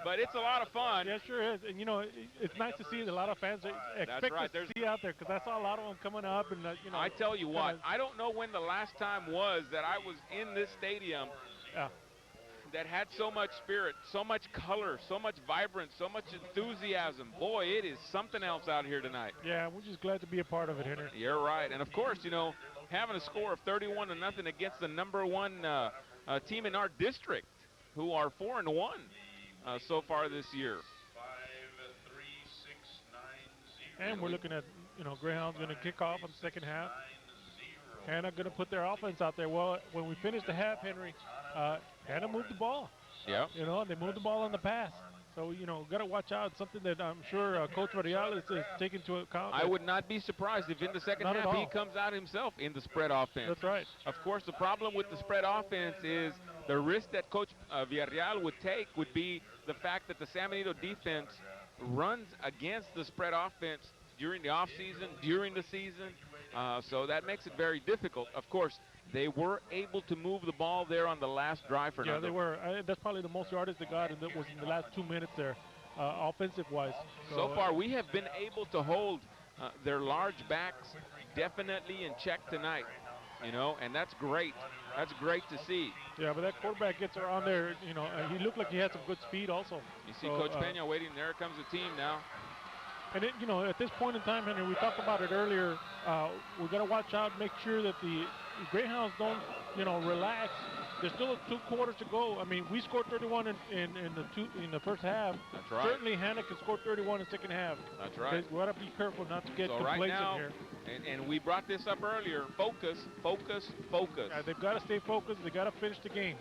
but it's a lot of fun. Yeah, sure is. And, you know, it's nice to see that a lot of fans That's expect right. to see out there because I saw a lot of them coming up and, you know. I tell you what, Kinda, I don't know when the last time was that I was in this stadium yeah. that had so much spirit, so much color, so much vibrance, so much enthusiasm. Boy, it is something else out here tonight. Yeah, we're just glad to be a part of it, Henry. You're right. And, of course, you know, having a score of 31-0 against the number one team in our district, who are 4-1 so far this year. And we're looking at, you know, Greyhounds going to kick off in the second half. Hanna going to put their offense out there. Well, when we finished the half, Henry, Hanna moved the ball. Yeah. You know, they moved the ball on the pass. So, you know, got to watch out. Something that I'm sure Coach Varial is taking into account. I would not be surprised if in the second half he comes out himself in the spread offense. That's right. Of course, the problem with the spread offense is the risk that Coach Villarreal would take would be the fact that the San Benito defense runs against the spread offense during the offseason, during the season. So that makes it very difficult. Of course, they were able to move the ball there on the last drive for Yeah, they were. That's probably the most yardage they got, and that was in the last 2 minutes there, offensive-wise. So far, we have been able to hold their large backs definitely in check tonight, you know, and that's great. That's great to see. Yeah, but that quarterback gets around there, you know, he looked like he had some good speed also. You see Coach Pena waiting. There comes the team now. And, you know, at this point in time, Henry, we talked about it earlier, we're going to watch out, make sure that the Greyhounds don't, you know, relax. There's still 2 quarters to go. I mean, we scored 31 in the first half. That's right. Certainly, Hanna can score 31 in the second half. That's right. We got to be careful not to get so complacent right now, here. And we brought this up earlier, focus, focus, focus. Yeah, they've got to stay focused. They got to finish the game.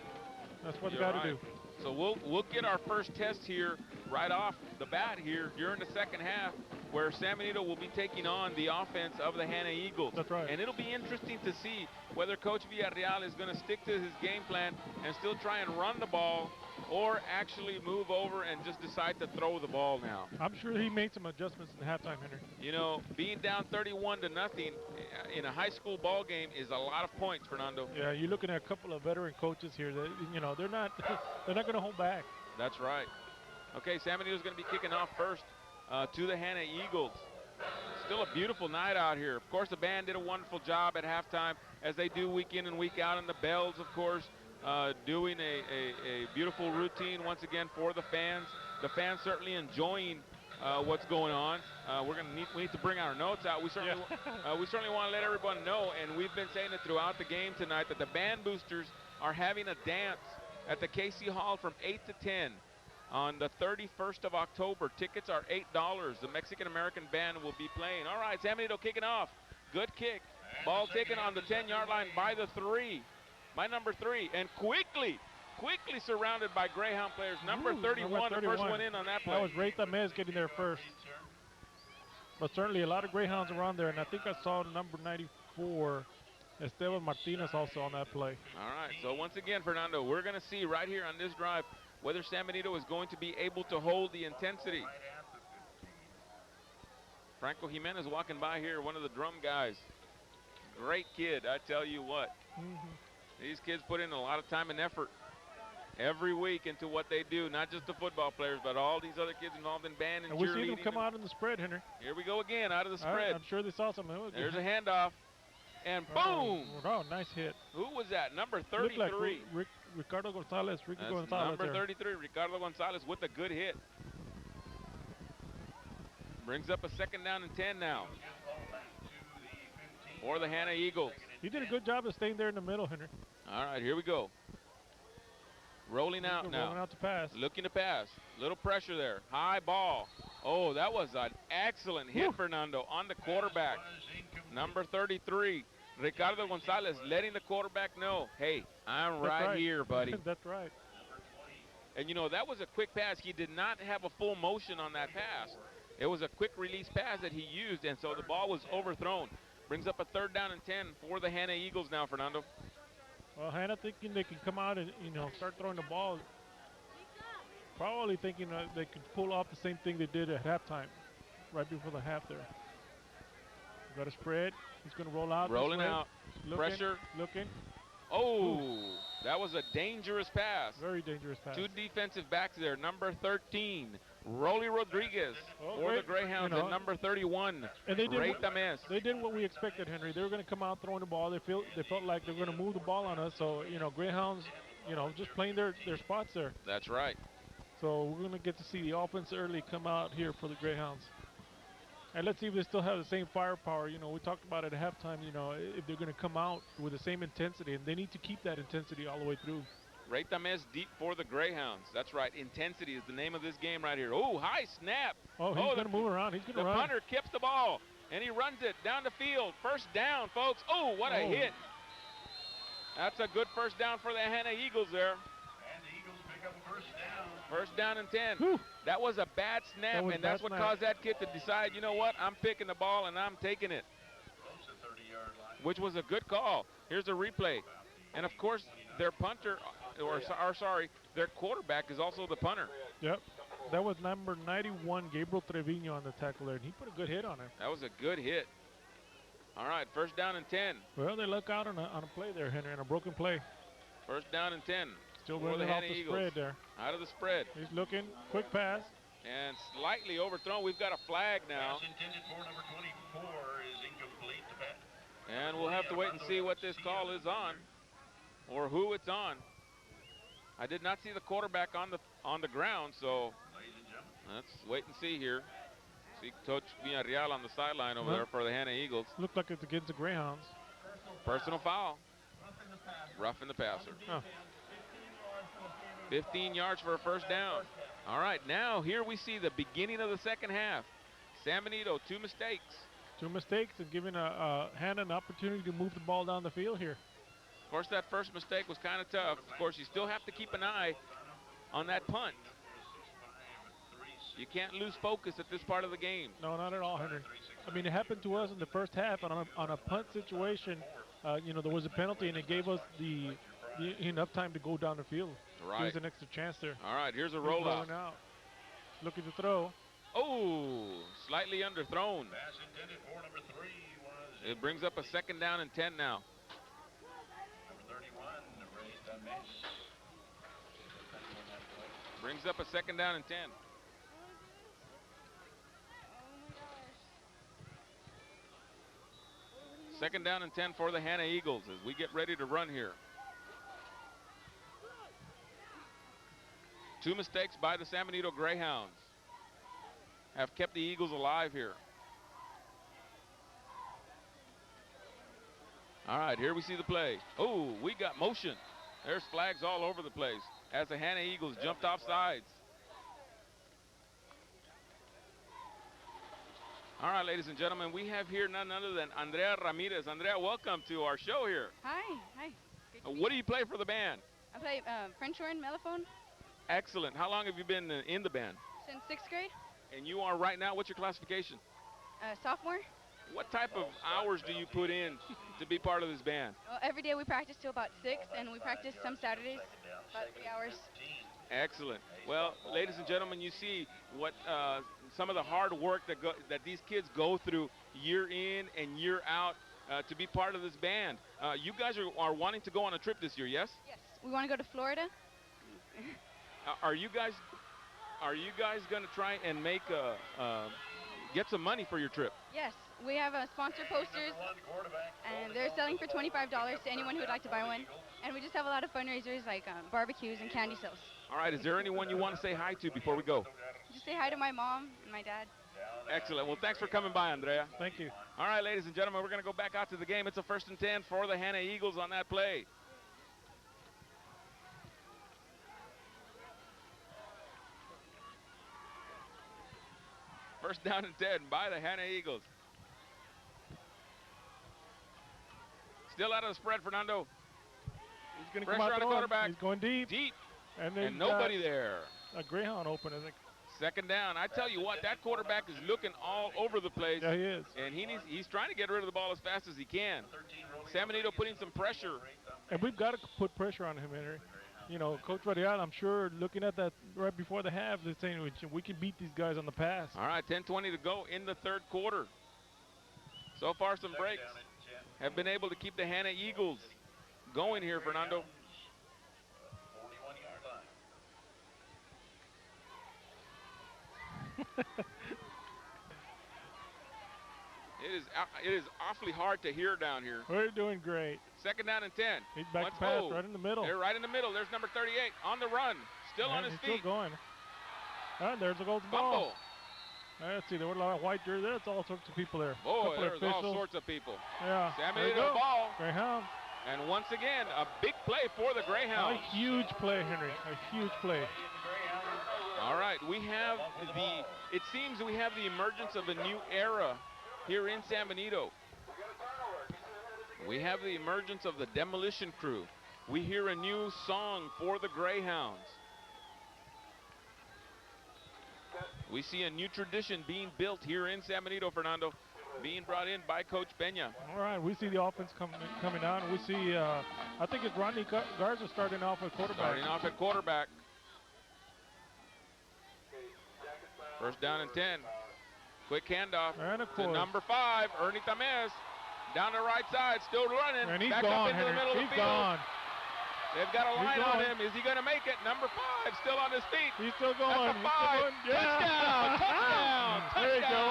That's what they got to do. So we'll get our first test here right off the bat here during the second half, where San Benito will be taking on the offense of the Hanna Eagles. That's right. And it'll be interesting to see whether Coach Villarreal is going to stick to his game plan and still try and run the ball, or actually move over and just decide to throw the ball now. I'm sure he made some adjustments in halftime, Henry. You know, being down 31-0 in a high school ball game is a lot of points, Fernando. Yeah, you're looking at a couple of veteran coaches here that, you know, they're not going to hold back. That's right. Okay, San Benito's going to be kicking off first to the Hanna Eagles. Still a beautiful night out here. Of course, the band did a wonderful job at halftime, as they do week in and week out, and the bells, of course, doing a beautiful routine once again for the fans. The fans certainly enjoying what's going on. We need to bring our notes out. We certainly want to let everyone know, and we've been saying it throughout the game tonight, that the band boosters are having a dance at the KC Hall from 8 to 10 on the 31st of October. Tickets are $8. The Mexican-American band will be playing. All right, San Benito kicking off. Good kick. Ball taken on the 10-yard line by number 3, and quickly surrounded by Greyhound players. Number 31, the first one in on that play. That was Ray Tamez getting there first. But certainly a lot of Greyhounds around there, and I think I saw number 94, Esteban Martinez, also on that play. All right, so once again, Fernando, we're going to see right here on this drive whether San Benito is going to be able to hold the intensity. Franco Jimenez walking by here, one of the drum guys. Great kid, I tell you what. These kids put in a lot of time and effort every week into what they do, not just the football players, but all these other kids involved in band and cheerleading. And we see them come out in the spread, Henry. Here we go again, out of the spread. I'm sure they saw something. There's a handoff, and boom! Oh, nice hit. Who was that? Number 33. Like Ricardo Gonzalez. Number 33, Ricardo Gonzalez, with a good hit. Brings up a second down and 10 now for the Hanna Eagles. He did a good job of staying there in the middle, Henry. All right, here we go. Rolling out now. Rolling out to pass. Looking to pass. Little pressure there. High ball. Oh, that was an excellent hit, Fernando, on the quarterback. Number 33, Ricardo Gonzalez, letting the quarterback know, hey, I'm right here, buddy. That's right. And, you know, that was a quick pass. He did not have a full motion on that pass. It was a quick release pass that he used, and so the ball was overthrown. Brings up a third down and 10 for the Hanna Eagles now, Fernando. Well, Hanna thinking they can come out and, you know, start throwing the ball. Probably thinking they could pull off the same thing they did at halftime, right before the half there. Got a spread. He's going to roll out. Rolling out. Looking, Pressure. Looking. Oh. That was a dangerous pass. Very dangerous pass. Two defensive backs there. Number 13, Rolly Rodriguez for the Greyhounds, and number 31, and they Ray Tamés. They did what we expected, Henry. They were going to come out throwing the ball. They felt like they were going to move the ball on us. So, Greyhounds, just playing their spots there. That's right. So we're going to get to see the offense early come out here for the Greyhounds. And let's see if they still have the same firepower. We talked about it at halftime, if they're going to come out with the same intensity, and they need to keep that intensity all the way through. Ray Tamés deep for the Greyhounds. That's right. Intensity is the name of this game right here. Oh, high snap. Oh, he's going to move around. He's going to run. The punter kips the ball, and he runs it down the field. First down, folks. Oh, what a hit. That's a good first down for the Hanna Eagles there. And the Eagles pick up a first down. First down and 10. Whew. That was a bad snap, and that's what caused that kid to decide, you know what, I'm picking the ball and I'm taking it. Close to 30-yard line. Which was a good call. Here's a replay. And, of course, their punter, their quarterback is also the punter. Yep. That was number 91, Gabriel Trevino, on the tackle there, and he put a good hit on him. That was a good hit. All right, first down and 10. Well, they luck out on a play there, Henry, on a broken play. First down and 10. Still running off the spread there. Out of the spread. He's looking, quick pass. And slightly overthrown. We've got a flag now. Pass intended for number 24 is incomplete. And we'll have to wait and see what this call is on, or who it's on. I did not see the quarterback on the ground, so let's wait and see here. See Coach Villarreal on the sideline over there for the Hanna Eagles. Looked like it's against the Greyhounds. Personal foul. Roughing the passer. 15 yards for a first down. All right, now here we see the beginning of the second half. San Benito, two mistakes. Two mistakes and giving Hanna an opportunity to move the ball down the field here. Of course, that first mistake was kind of tough. Of course, you still have to keep an eye on that punt. You can't lose focus at this part of the game. No, not at all, Henry. I mean, it happened to us in the first half on a punt situation. There was a penalty, and it gave us the enough time to go down the field. Right. There's an extra chance there. All right, here's a rollout. Looking to throw. Oh, slightly underthrown. Pass intended for number 3 was It brings up a second down and 10 now. number 31, Ray Tamés. Brings up a second down and 10. Second down and 10 for the Hanna Eagles as we get ready to run here. Two mistakes by the San Benito Greyhounds have kept the Eagles alive here. All right, here we see the play. Oh, we got motion. There's flags all over the place as the Hanna Eagles jumped off sides. All right, ladies and gentlemen, we have here none other than Andrea Ramirez. Andrea, welcome to our show here. Hi. What do you play for the band? I play French horn, mellophone. Excellent. How long have you been in the band? Since 6th grade. And you are right now, what's your classification? Sophomore. What type of hours do you put in to be part of this band? Well, every day we practice till about 6, and we practice some Saturdays, about 3 hours. Excellent. Well, ladies and gentlemen, you see what some of the hard work that these kids go through year in and year out to be part of this band. You guys are wanting to go on a trip this year, yes? Yes. We want to go to Florida. Are you guys going to try and make get some money for your trip? Yes. We have sponsor posters, and they're selling for $25 to anyone who would like to buy one. And we just have a lot of fundraisers like barbecues and candy sales. All right. Is there anyone you want to say hi to before we go? Just say hi to my mom and my dad. Excellent. Well, thanks for coming by, Andrea. Thank you. All right, ladies and gentlemen, we're going to go back out to the game. It's a 1st and 10 for the Hanna Eagles on that play. First down and 10 by the Hanna Eagles. Still out of the spread, Fernando. He's going to come out the quarterback. He's going deep. Deep. And nobody there. A Greyhound open, I think. Second down. I tell you what, that quarterback is looking all over the place. Yeah, he is. And he's trying to get rid of the ball as fast as he can. San Benito putting some pressure. And we've got to put pressure on him, Henry. Coach Radial, I'm sure, looking at that right before the half, they're saying we can beat these guys on the pass. All right, 10:20 to go in the third quarter. So far, some breaks have been able to keep the Hanna Eagles going here, Fernando. It is awfully hard to hear down here. We're doing great. Second down and 10. He's back to pass right in the middle. They're right in the middle. There's number 38 on the run. Still on his feet. Still going. All right, there's the goal ball. Let's see, there were a lot of white jerseys. There's all sorts of people there. Boy, there's all sorts of people. Yeah. San Benito ball. Greyhounds. And once again, a big play for the Greyhounds. A huge play, Henry. A huge play. All right, we have it seems we have the emergence of a new era here in San Benito. We have the emergence of the demolition crew. We hear a new song for the Greyhounds. We see a new tradition being built here in San Benito, Fernando, being brought in by Coach Peña. All right, we see the offense coming out. We see, I think it's Rodney Garza starting off at quarterback. Starting off at quarterback. First down and 10. Quick handoff to number 5, Ernie Tamez. Down the right side, still running. And he's back gone, up into the middle of the field. Gone. They've got a line on him. Is he going to make it? Number 5, still on his feet. He's still going. That's a 5. Yeah. Touchdown! Touchdown! There you go.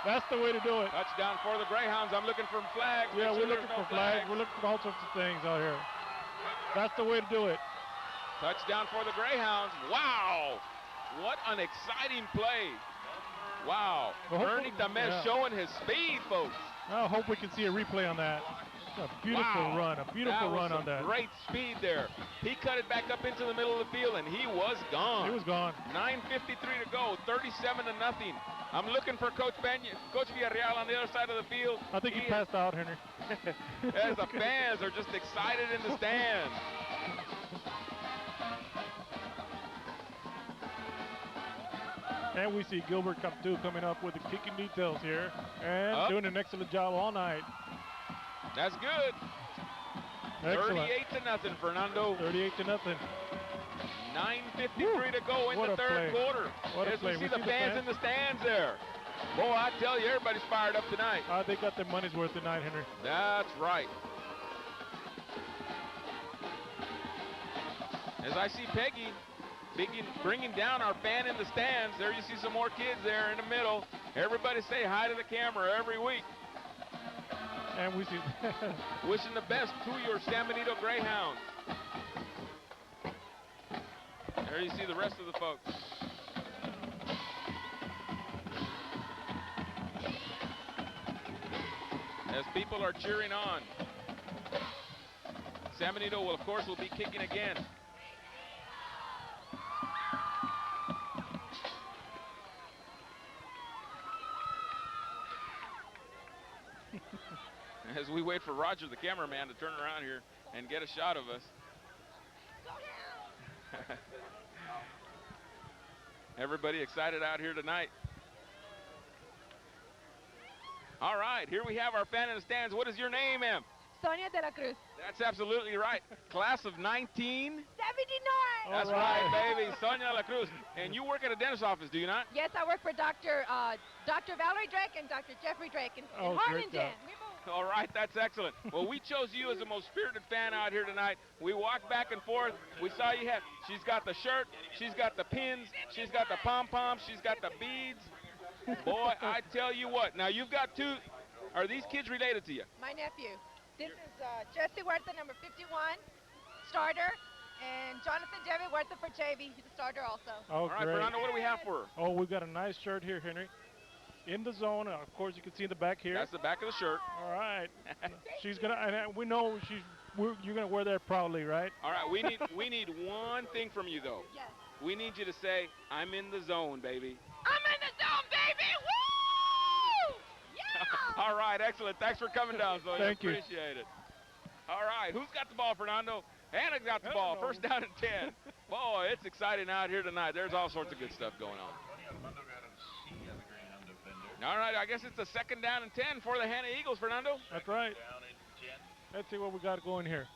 That's the way to do it. Touchdown for the Greyhounds. I'm looking for flags. Yeah, we're looking for flags. We're looking for all sorts of things out here. That's the way to do it. Touchdown for the Greyhounds. Wow! What an exciting play. Wow. Ernie Tamez showing his speed, folks. I hope we can see a replay on that. A beautiful run. A beautiful run on that. Great speed there. He cut it back up into the middle of the field, and he was gone. He was gone. 9:53 to go. 37-0. I'm looking for Coach Villarreal on the other side of the field. I think he passed out, Henry. As the fans are just excited in the stands. And we see Gilbert Captu coming up with the kicking details here and doing an excellent job all night. That's good. Excellent. 38-0, Fernando. 38-0. 9:53 to go in the third quarter. As we see the fans in the stands there. Boy, I tell you, everybody's fired up tonight. They got their money's worth tonight, Henry. That's right. As I see Peggy bringing down our fan in the stands. There you see some more kids there in the middle. Everybody say hi to the camera every week. And we see wishing the best to your San Benito Greyhounds. There you see the rest of the folks. As people are cheering on. San Benito will, of course, be kicking again. As we wait for Roger, the cameraman, to turn around here and get a shot of us. Everybody excited out here tonight. All right, here we have our fan in the stands. What is your name, ma'am? Sonia de la Cruz. That's absolutely right. Class of 1979. That's right, baby. Sonia de la Cruz. And you work at a dentist's office, do you not? Yes, I work for Dr. Valerie Drake and Dr. Jeffrey Drake in Harlingen. All right, that's excellent. Well, we chose you as the most spirited fan out here tonight. We walked back and forth. We saw you had, she's got the shirt, she's got the pins, she's got the pom-poms, she's got the beads. Boy, I tell you what. Now, you've got two. Are these kids related to you? My nephew. This is Jesse Huerta, number 51, starter, and Jonathan Devitt Huerta for JV. He's a starter also. Oh, all right, great. Fernando, what do we have for her? Oh, we've got a nice shirt here, Henry. In the zone, of course, you can see the back here. That's the back of the shirt. All right. She's gonna, and we know you're gonna wear that proudly, right? All right. We need one thing from you though. Yes. We need you to say, "I'm in the zone, baby." I'm in the zone, baby! Woo! Yeah! All right, excellent. Thanks for coming down, Sonia. Thank you. Appreciate it. All right, who's got the ball, Fernando? Hanna got the ball. First down and 10. Boy, it's exciting out here tonight. There's all sorts of good stuff going on. All right, I guess it's a second down and 10 for the Hanna Eagles, Fernando. That's right. Let's see what we got going here.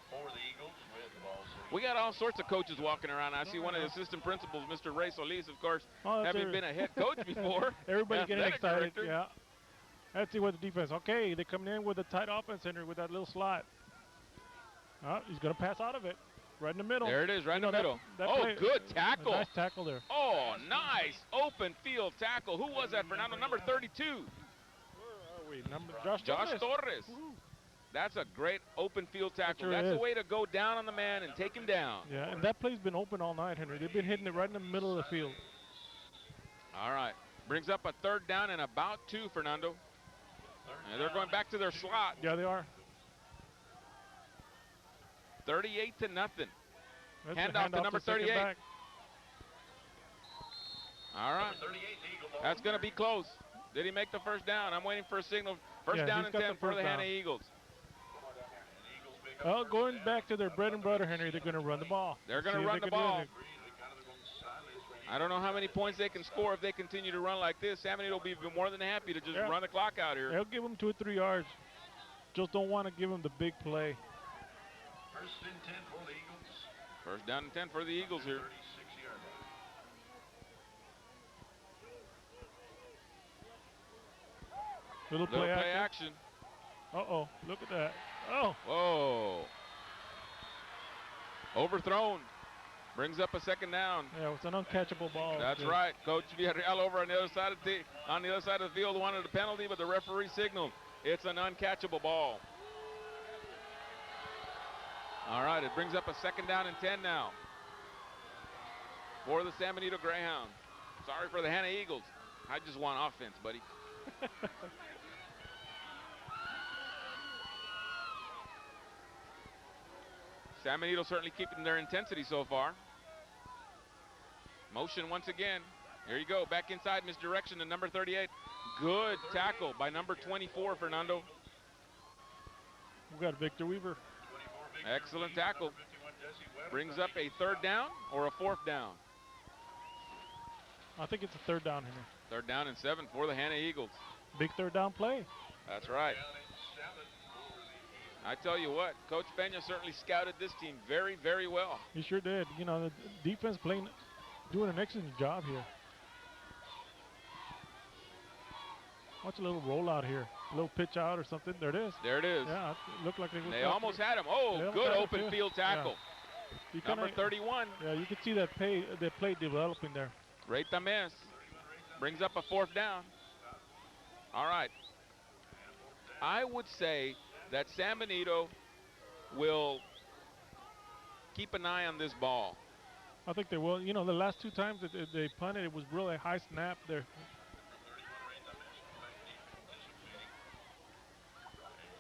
For the Eagles with the ball. We got all sorts of coaches walking around. I see one of the assistant principals, Mr. Ray Solis, of course, having been a head coach before. Everybody getting excited. Director. Yeah. Let's see what the defense. Okay, they're coming in with a tight offense center with that little slot. He's going to pass out of it. Right in the middle. There it is, right in the middle. That Oh, play- good tackle. Nice tackle there. Oh, nice open field tackle. Who was that, Fernando? Number 32. Where are we? Josh Torres. Woo-hoo. That's a great open field tackle. Sure That's is. the way to go down on the man and take him down. Yeah, and that play's been open all night, Henry. They've been hitting it right in the middle of the field. All right. Brings up a 3rd down and about 2, Fernando. And they're going back to their slot. Yeah, they are. 38-0. That's Handoff to number second 38. back. All right. That's going to be close. Did he make the first down? I'm waiting for a signal. First Yeah, down he's and got 10 the for first the down. Hanna Eagles. Well, going back to their bread and butter, Henry, they're going to run the ball. They're going See to if run they the can do ball. anything. I don't know how many points they can score if they continue to run like this. San Benito will be more than happy to just Yeah. run the clock out here. They'll give them 2 or 3 yards. Just don't want to give them the big play. First and 10 for the Eagles. First down and 10 for the Eagles here. 36-yard line. Little Little play play action. action. Uh-oh, look at that. Oh, Whoa. Overthrown. Brings up a 2nd down. yeah, it's an uncatchable ball. That's Yeah. right. Coach Villarreal over on the other side of the field wanted a penalty, but the referee signaled it's an uncatchable ball. All right, it brings up a 2nd down and 10 now for the San Benito Greyhounds. Sorry for the Hanna Eagles. I just want offense, buddy. San Benito certainly keeping their intensity so far. Motion once again. Here you go, back inside, misdirection to number 38. Good tackle by number 24, Fernando. We got Victor Weaver. Excellent tackle. Brings up a 3rd down or a 4th down. I think it's a 3rd down, Henry. 3rd down and 7 for the Hanna Eagles. Big 3rd down play. That's right. I tell you what, Coach Peña certainly scouted this team very, very well. He sure did. You know, the defense doing an excellent job here. Watch a little rollout here. A little pitch out or something. There it is. There it is. Yeah, it looked like They almost had him. Oh, almost good had him open too. field tackle. You Number kinda- 31, Yeah, you can see that play developing there. Reytames. Brings up a 4th down. All right. I would say that San Benito will keep an eye on this ball. I think they will. You know, the last 2 times that they punted, it was really a high snap there.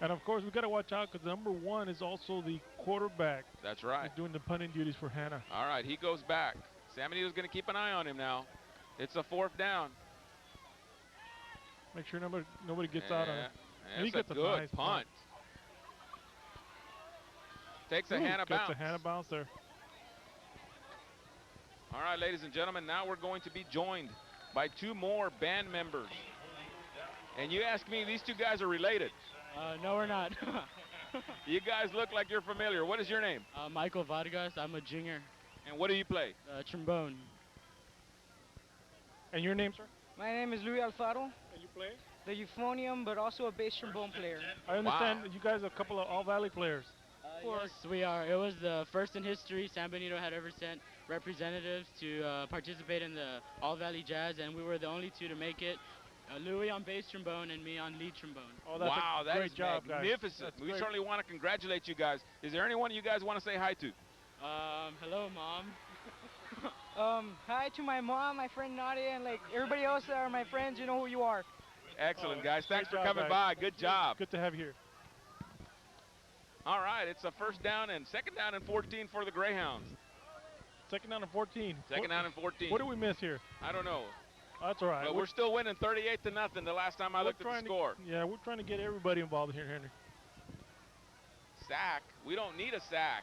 And of course, we got to watch out because number 1 is also the quarterback. That's right. He's doing the punting duties for Hanna. All right, he goes back. San Benito's going to keep an eye on him now. It's a 4th down. Make sure nobody gets out on him. And he That's gets a a good nice punt. Takes a Ooh, Hanna bounce. Gets a Hanna bounce there. All right, ladies and gentlemen, now we're going to be joined by 2 more band members. And you ask me, these 2 guys are related. No, we're not. You guys look like you're familiar. What is your name? Michael Vargas. I'm a junior. And what do you play? Trombone. And your name, sir? My name is Luis Alfaro, And you play? the euphonium, but also a bass trombone player. I understand that you guys are a couple of All Valley players. Yes, we are. It was the first in history San Benito had ever sent representatives to participate in the All Valley Jazz, and we were the only 2 to make it. Louis on bass trombone and me on lead trombone. Oh, that's Wow, a that great is job, guys. magnificent. That's We great. certainly want to congratulate you guys. Is there anyone you guys want to say hi to? Hello, Mom. Hi to my mom, my friend Nadia, and like everybody else that are my friends. You know who you are. Excellent, guys. Thanks for Great job, coming guys. by. Good job. Good to have you here. All right, it's a 1st down and 2nd down and 14 for the Greyhounds. 2nd down and 14. 2nd down and 14. What do we miss here? I don't know. That's all right. But we're still winning 38-0 the last time I looked at the score. Yeah, we're trying to get everybody involved here, Henry. Sack. We don't need a sack.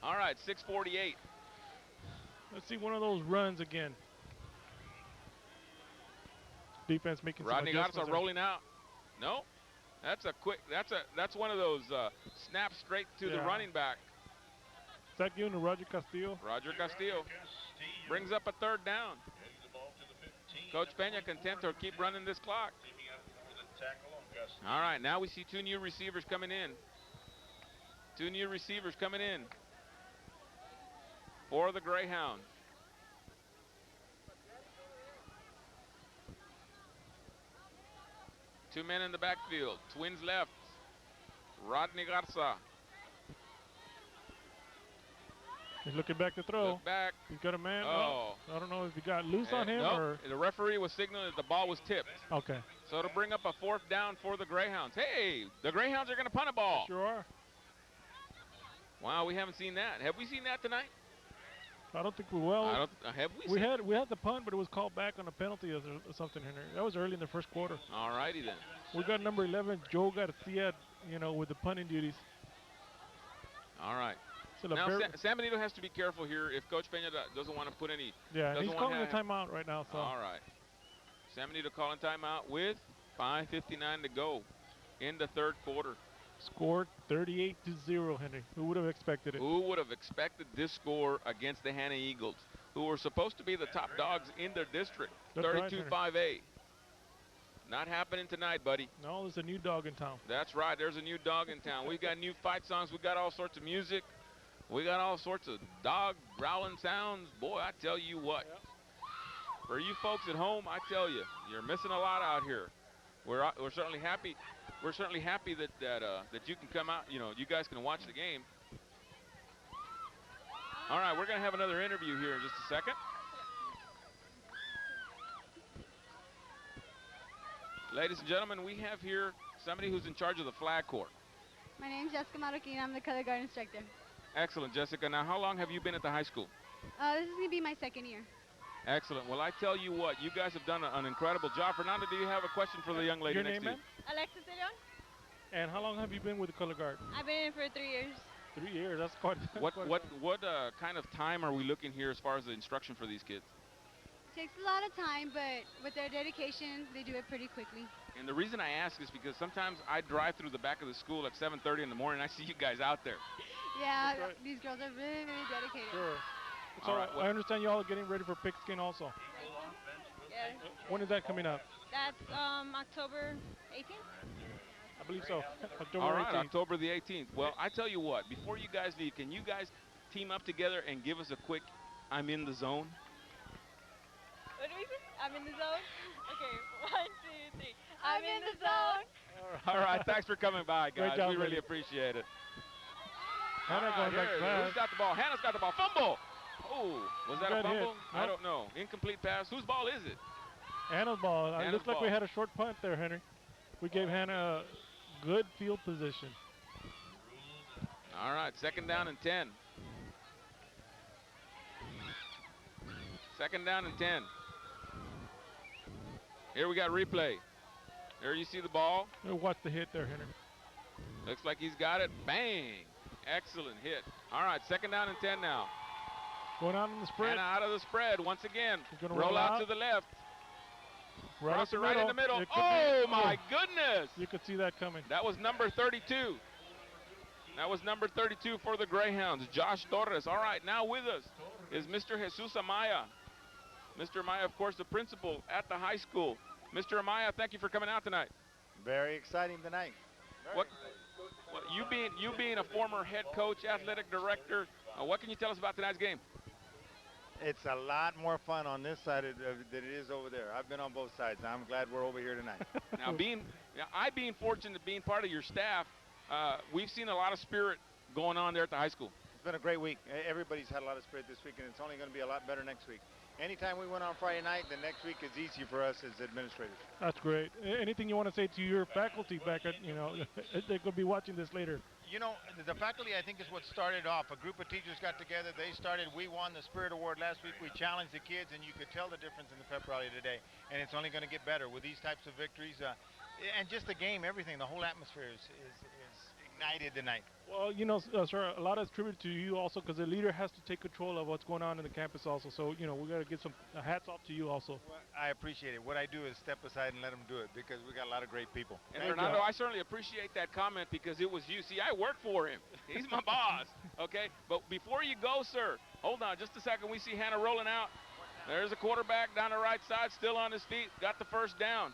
All right, 6:48. Let's see one of those runs again. Defense making some Rodney adjustments Garza there. rolling out. No. That's one of those snaps straight to the Yeah. running back. Is that given to Roger Castillo? Roger Castillo brings up a 3rd down. Coach Peña content to keep running this clock. All right, now we see 2 new receivers coming in. 2 new receivers coming in. for the Greyhounds. Two men in the backfield. Twins left. Rodney Garza. He's looking back to throw. Look back. He's got a man. Oh. I don't know if he got loose on him nope. or. The referee was signaling that the ball was tipped. Okay. So it'll bring up a 4th down for the Greyhounds. Hey, the Greyhounds are going to punt a ball. Sure are. Wow, we haven't seen that. Have we seen that tonight? I don't think we will. Have we seen we had the punt, but it was called back on a penalty or something, Henry. That was early in the first quarter. All righty then. We got number 11, Joe Garcia, with the punting duties. All right. So Now, San Benito has to be careful here if Coach Peña doesn't want to put any. Yeah, he's calling a timeout right now. So. All right. San Benito calling timeout with 5:59 to go in the third quarter. Scored 38-0, Henry. Who would have expected it? Who would have expected this score against the Hanna Eagles, who were supposed to be the top dogs in their district? 32-5A. Not happening tonight, buddy. No, there's a new dog in town. That's right. There's a new dog in town. We've got new fight songs. We've got all sorts of music. We got all sorts of dog growling sounds. Boy, I tell you what. Yep. For you folks at home, I tell you, you're missing a lot out here. We're certainly happy. We're certainly happy that you can come out. You guys can watch the game. All right, we're going to have another interview here in just a second. Ladies and gentlemen, we have here somebody who's in charge of the flag corps. My name's Jessica Marroquin. I'm the color guard instructor. Excellent, Jessica. Now, how long have you been at the high school? This is going to be my 2nd year. Excellent. Well, I tell you what, you guys have done an incredible job. Fernanda, do you have a question for the young lady Your next name, to you? ma'am? Alexis de Leon. And how long have you been with the color guard? I've been in for 3 years. 3 years. That's quite. What kind of time are we looking here as far as the instruction for these kids? Takes a lot of time, but with their dedication, they do it pretty quickly. And the reason I ask is because sometimes I drive through the back of the school at 7:30 in the morning. And I see you guys out there. Yeah, these girls are really, really dedicated. Sure. So All right, I understand y'all are getting ready for pigskin also. Yes. When is that coming up? That's October 18th. I believe so. October All right, 18th. October the 18th. Well, I tell you what, before you guys leave, can you guys team up together and give us a quick "I'm in the zone"? What do we say? I'm in the zone? Okay, 1, 2, 3. I'm in the zone. All right, thanks for coming by, guys. Great job, we really lady. appreciate it. Hanna All going right, back here, fast. who's got the ball? Hannah's got the ball. Fumble! Oh, was that a Good hit. fumble? I Nope. don't know. Incomplete pass. Whose ball is it? Hanna's ball. It Hanna's looks like we ball. had a short punt there, Henry. We gave Hanna a good field position. All right, 2nd down and 10. 2nd down and 10. Here we got replay. There you see the ball. Watch the hit there, Henry. Looks like he's got it. Bang! Excellent hit. All right, 2nd down and 10 now. Going out in the spread. Hanna out of the spread once again. He's gonna roll out to the left. Right Cross up it right in the middle. It could Oh, be- my goodness! You could see that coming. That was number 32. That was number 32 for the Greyhounds, Josh Torres. All right, now with us is Mr. Jesus Amaya. Mr. Amaya, of course, the principal at the high school. Mr. Amaya, thank you for coming out tonight. Very exciting tonight. What you being a former head coach, athletic director, what can you tell us about tonight's game? It's a lot more fun on this side than it is over there. I've been on both sides. I'm glad we're over here tonight. Now, being fortunate being part of your staff, we've seen a lot of spirit going on there at the high school. It's been a great week. Everybody's had a lot of spirit this week, and it's only going to be a lot better next week. Anytime we win on Friday night, the next week is easy for us as administrators. That's great. Anything you want to say to your faculty back at, they're going to be watching this later. You know, the faculty, I think, is what started off. A group of teachers got together. They started. We won the Spirit Award last week. We challenged the kids, and you could tell the difference in the pep rally today. And it's only going to get better with these types of victories. And just the game, everything, the whole atmosphere is ignited tonight. Well, sir, a lot is tribute to you also because the leader has to take control of what's going on in the campus also. So, we got to give some hats off to you also. Well, I appreciate it. What I do is step aside and let them do it because we got a lot of great people. And Fernando, I certainly appreciate that comment because it was you. See, I work for him. He's my boss, okay? But before you go, sir, hold on just a second. We see Hanna rolling out. There's a quarterback down the right side, still on his feet, got the 1st down.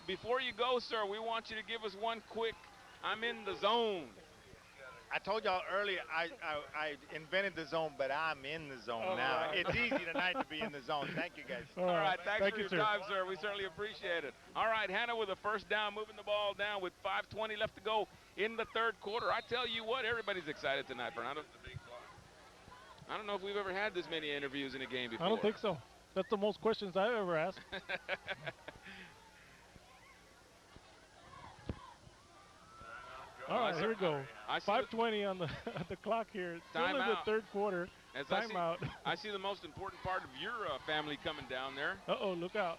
Before you go, sir, we want you to give us one quick, I'm in the zone. I told y'all earlier I invented the zone, but I'm in the zone All now. right. It's easy tonight to be in the zone. Thank you, guys. All right, thanks Thank for you, your sir. time, sir. We certainly appreciate it. All right, Hanna with a first down, moving the ball down with 5:20 left to go in the third quarter. I tell you what, everybody's excited tonight, Fernando. I don't know if we've ever had this many interviews in a game before. I don't think so. That's the most questions I've ever asked. All right, here we go. 5:20 on the on the clock here. Still in the Timeout. third quarter. As Timeout. I see the most important part of your family coming down there. Uh-oh, look out.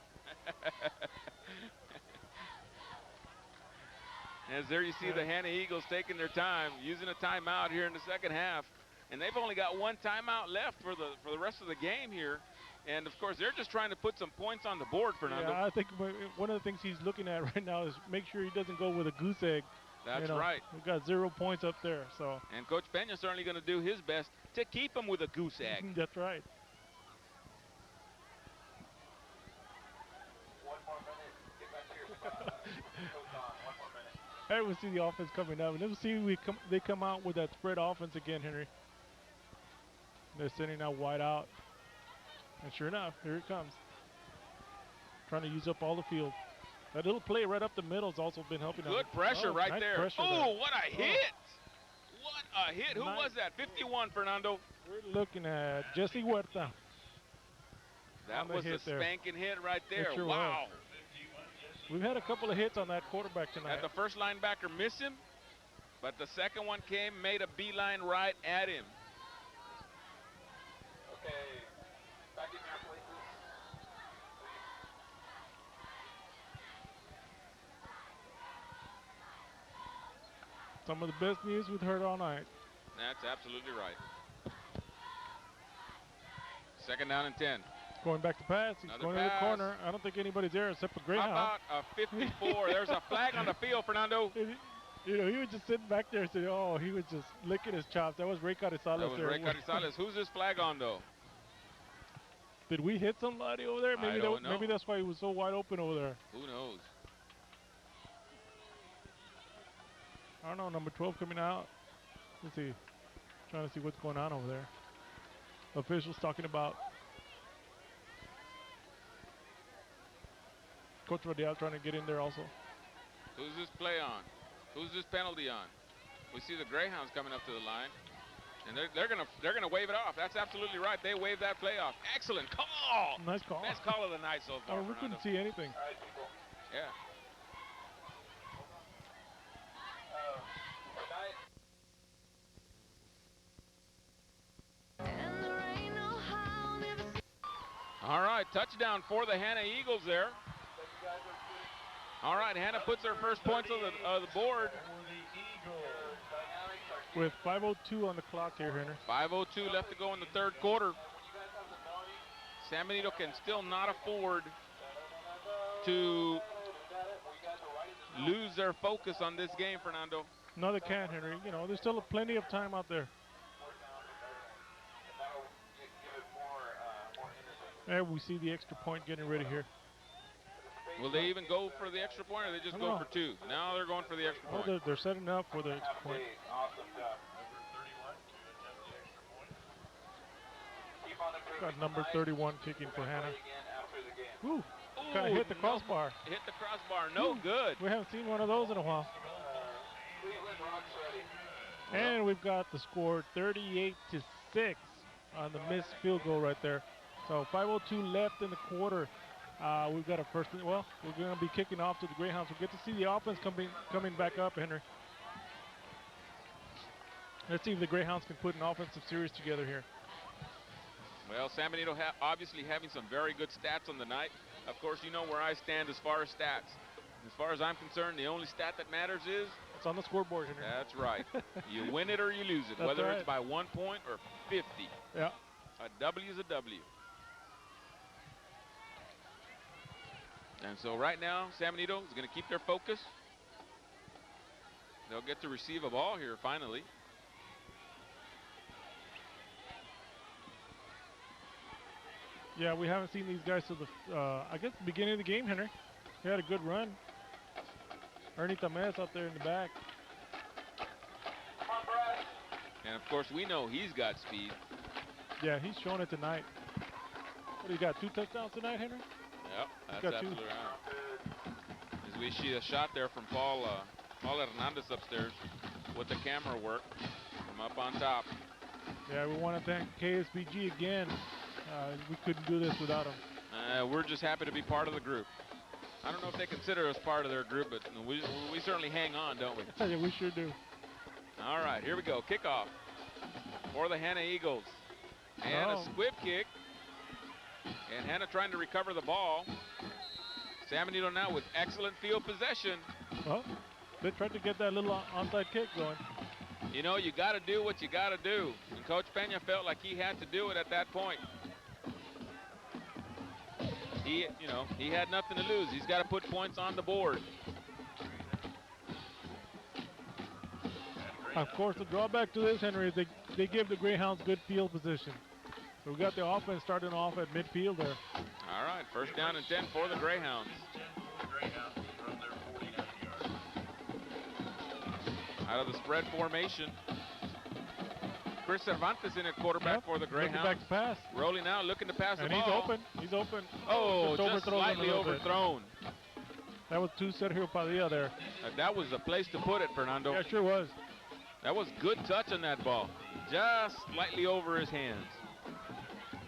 As there you see the Hanna Eagles taking their time, using a timeout here in the second half. And they've only got one timeout left for the rest of the game here. And, of course, they're just trying to put some points on the board, Fernando. Yeah, I think one of the things he's looking at right now is make sure he doesn't go with a goose egg. That's right. We've got 0 points up there. So. And Coach Peña's certainly going to do his best to keep him with a goose egg. That's right. Hey, we'll see the offense coming up, and let's see they come out with that spread offense again, Henry. They're sending out wide out, and sure enough, here it comes. Trying to use up all the field. That little play right up the middle has also been helping. Good pressure right nice there. Pressure Oh, what a hit! What a hit! Who was that? 51, Fernando. We're looking at Jesse Huerta. That was a spanking hit right there. Sure wow. Was. We've had a couple of hits on that quarterback tonight. Had the first linebacker miss him, but the second one came, made a beeline right at him. Okay, back in your places. Some of the best news we've heard all night. That's absolutely right. Second down and 10. Going back to pass. He's Another going pass. to the corner. I don't think anybody's there except for Greyhound. How about a 54? There's a flag on the field, Fernando. You know, he was just sitting back there saying, oh, he was just licking his chops. That was Ray Carrizales. That was Ray Carrizales. Who's this flag on, though? Did we hit somebody over there? I don't know. Maybe that's why he was so wide open over there. Who knows? I don't know. Number 12 coming out. Let's see. Trying to see what's going on over there. Officials talking about Coach Radial trying to get in there also. Who's this play on? Who's this penalty on? We see the Greyhounds coming up to the line, and they're gonna wave it off. That's absolutely right. They waved that play off. Excellent call. Nice call. Best call of the night so far. We couldn't see anything. Yeah. All right, touchdown for the Hanna Eagles there. All right, Hanna puts their first points on the board. With 5:02 on the clock here, Henry. 5:02 left to go in the third quarter. San Benito can still not afford to lose their focus on this game, Fernando. No, they can't, Henry. You know, there's still plenty of time out there. And we see the extra point getting ready here. Will they even go for the extra point, or they just go for two? Now they're going for the extra point. They're setting up for the extra point. Got number 31 kicking for Hanna. Ooh, kind of hit the crossbar. Hit the crossbar, no good. We haven't seen one of those in a while. And we've got the score 38-6 on the missed field goal right there. So 5:02 left in the quarter. We've got a first. Well, we're going to be kicking off to the Greyhounds. We'll get to see the offense coming back up, Henry. Let's see if the Greyhounds can put an offensive series together here. Well, San Benito obviously having some very good stats on the night. Of course, you know where I stand as far as stats. As far as I'm concerned, the only stat that matters is it's on the scoreboard, Henry. That's right. You win it or you lose it, whether it's by 1 point or 50. Yeah. A W is a W. And so right now, San Benito is going to keep their focus. They'll get to receive a ball here finally. Yeah, we haven't seen these guys till the, I guess, the beginning of the game, Henry. They had a good run. Ernie Tamez out there in the back. Come on, Brad. And of course, we know he's got speed. Yeah, he's showing it tonight. What do you got? 2 touchdowns tonight, Henry? Yep, that's got absolutely right. As we see a shot there from Paul Hernandez upstairs with the camera work from up on top. Yeah, we want to thank KSBG again. We couldn't do this without him. We're just happy to be part of the group. I don't know if they consider us part of their group, but we certainly hang on, don't we? Yeah, we sure do. All right, here we go. Kickoff for the Hanna Eagles. And a squib kick. And Hanna trying to recover the ball. San Benito now with excellent field possession. Well, they tried to get that little onside kick going. You know, you got to do what you got to do. And Coach Pena felt like he had to do it at that point. He had nothing to lose. He's got to put points on the board. Of course, the drawback to this, Henry, is they give the Greyhounds good field position. So we got the offense starting off at midfield there. All right, first down and 10 for the Greyhounds. Out of the spread formation. Chris Cervantes in at quarterback for the Greyhounds. Back to pass. Rolling out, looking to pass the ball. And he's open. Oh, just slightly overthrown. That was to Sergio Padilla there. That was a place to put it, Fernando. Yeah, sure was. That was good touch on that ball. Just slightly over his hands.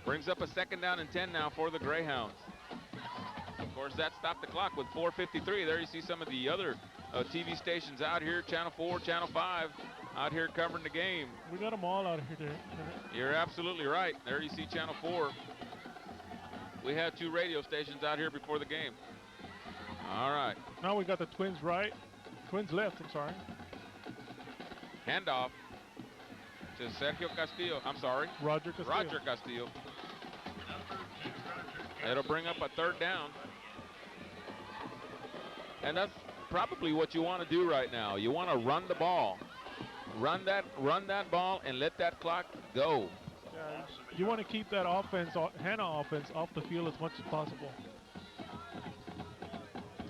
Brings up a second down and 10 now for the Greyhounds. Of course, that stopped the clock with 4:53. There you see some of the other TV stations out here, Channel 4, Channel 5, out here covering the game. We got them all out here. You're absolutely right. There you see Channel 4. We had 2 radio stations out here before the game. All right. Now we got the Twins left, I'm sorry. Handoff to Sergio Castillo. I'm sorry. Roger Castillo. It'll bring up a third down. And that's probably what you want to do right now. You want to run the ball. Run that ball and let that clock go. Yeah, you want to keep that Hanna offense off the field as much as possible.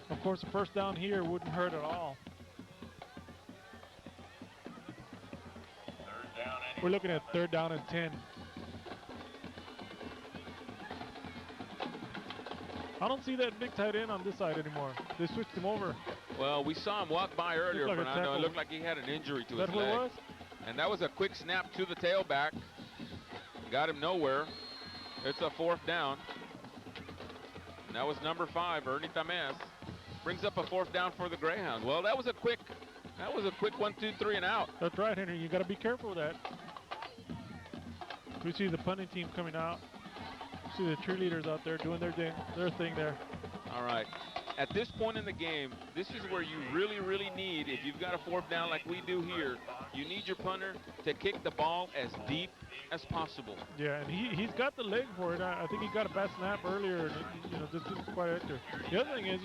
Of course, the first down here wouldn't hurt at all. We're looking at third down and 10. I don't see that big tight end on this side anymore. They switched him over. Well, we saw him walk by earlier, Fernando. It looked like he had an injury to his leg. What it was? And that was a quick snap to the tailback. Got him nowhere. It's a fourth down. And that was number 5, Ernie Tamez. Brings up a fourth down for the Greyhounds. Well, that was a quick 1, 2, 3 and out. That's right, Henry. You got to be careful with that. We see the punting team coming out. See the cheerleaders out there doing their thing there. All right. At this point in the game, this is where you really, really need, if you've got a fourth down like we do here, you need your punter to kick the ball as deep as possible. Yeah, and he's got the leg for it. I think he got a bad snap earlier, and this is quite accurate. The other thing is,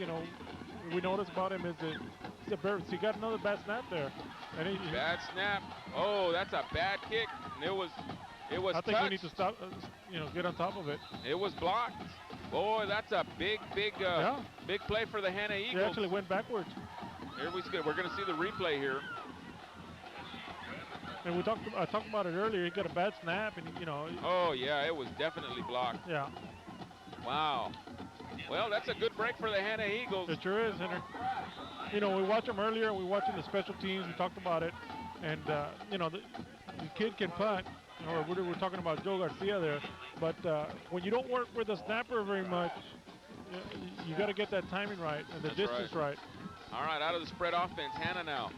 we noticed about him is that he got another bad snap there. And bad snap. Oh, that's a bad kick. And it was I think we need to stop, get on top of it. It was blocked. Boy, that's a big play for the Hanna Eagles. They actually went backwards. Here we're going to see the replay here. And I talked about it earlier. He got a bad snap, and Oh yeah, it was definitely blocked. Yeah. Wow. Well, that's a good break for the Hanna Eagles. It sure is, Henry. We watched them earlier. We watching the special teams. We talked about it, and the kid can punt. Or we're talking about Joe Garcia there, but when you don't work with a snapper very much, you got to get that timing right and the distance right. All right, out of the spread offense, Hanna now,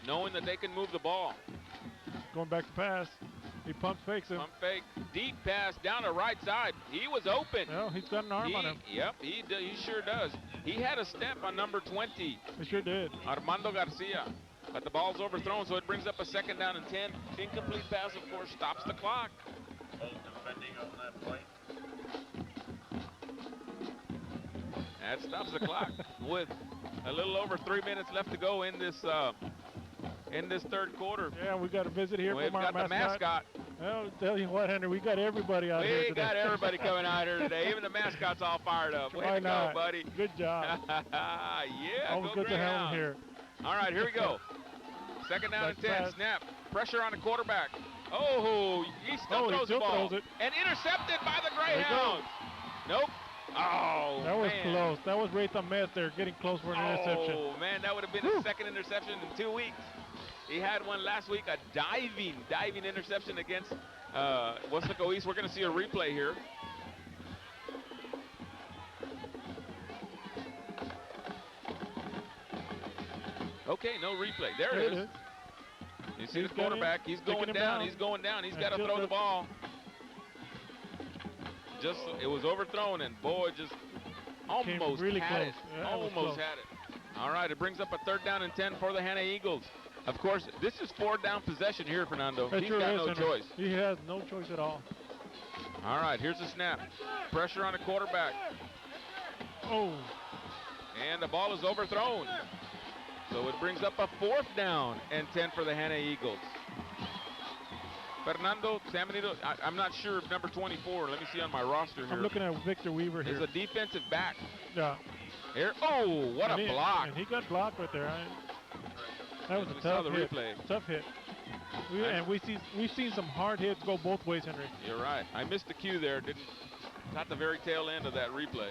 knowing that they can move the ball. Going back to pass, he pump fakes him. Pump fake, deep pass down the right side. He was open. Well, he's got an arm on him. Yep, he sure does. He had a step on number 20. He sure did. Armando Garcia. But the ball's overthrown, so it brings up a second down and 10. Incomplete pass, of course, stops the clock. Defending on that play. That stops the clock with a little over 3 minutes left to go in this third quarter. Yeah, we got a visit here from our the mascot. Well, tell you what, Henry, we got everybody out here today. We got everybody coming out here today. Even the mascot's all fired up. Way to go, buddy. Good job. Yeah, always good to have him here. All right, here we go. Second down and 10. Snap. Pressure on the quarterback. Oh, he still throws the ball. And intercepted by the Greyhounds. Nope. Oh, that was man. close. That was Ray Tamez there, getting close for an interception. Oh, man, that would have been his second interception in 2 weeks. He had one last week, a diving interception against Wesco East. We're going to see a replay here. Okay, no replay. There it is. You see the quarterback. He's going down. He's going down. He's got to throw the ball. It was overthrown, and boy, just almost really had close. it. Yeah, Almost had it. All right, it brings up a 3rd down and 10 for the Hanna Eagles. Of course, this is 4th down possession here, Fernando. He's got no choice. He has no choice at all. All right, here's the snap. Pressure on the quarterback. Oh. And the ball is overthrown. So it brings up a 4th down and 10 for the Hanna Eagles. Fernando, San Benito, I'm not sure of number 24. Let me see on my roster here. I'm looking at Victor Weaver here. He's a defensive back. Yeah. Here. Oh, what a block. And he got blocked right there. That was a tough hit. Tough hit. We've seen some hard hits go both ways, Henry. You're right. I missed the cue there. Got the very tail end of that replay.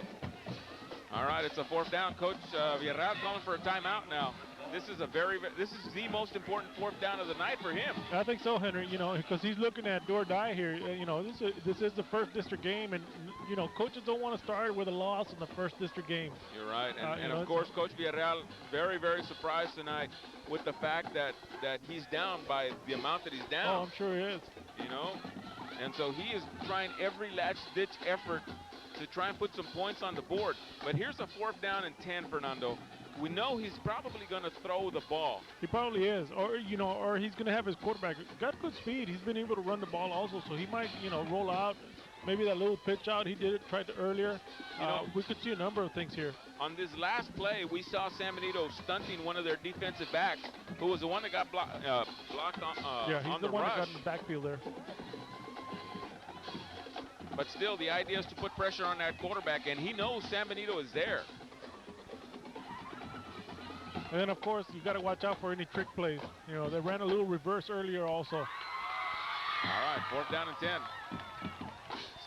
All right, it's a 4th down. Coach Villarreal calling for a timeout now. This is the most important 4th down of the night for him. I think so, Henry. You know, because he's looking at do or die here. You know, this is the 1st district game, and you know, coaches don't want to start with a loss in the 1st district game. You're right, and of course, Coach Villarreal very, very surprised tonight with the fact that he's down by the amount that he's down. Oh, I'm sure he is. You know, and so he is trying every last-ditch effort to try and put some points on the board. But here's a 4th down and 10, Fernando. We know he's probably going to throw the ball. He probably is, or he's going to have his quarterback. Got good speed. He's been able to run the ball also, so he might, roll out. Maybe that little pitch out he tried to earlier. We could see a number of things here. On this last play, we saw San Benito stunting one of their defensive backs, who was the one that got blocked on he's the one rush. that got in the backfield there. But still, the idea is to put pressure on that quarterback, and he knows San Benito is there. And then, of course, you got to watch out for any trick plays. You know, they ran a little reverse earlier also. All right, 4th down and 10.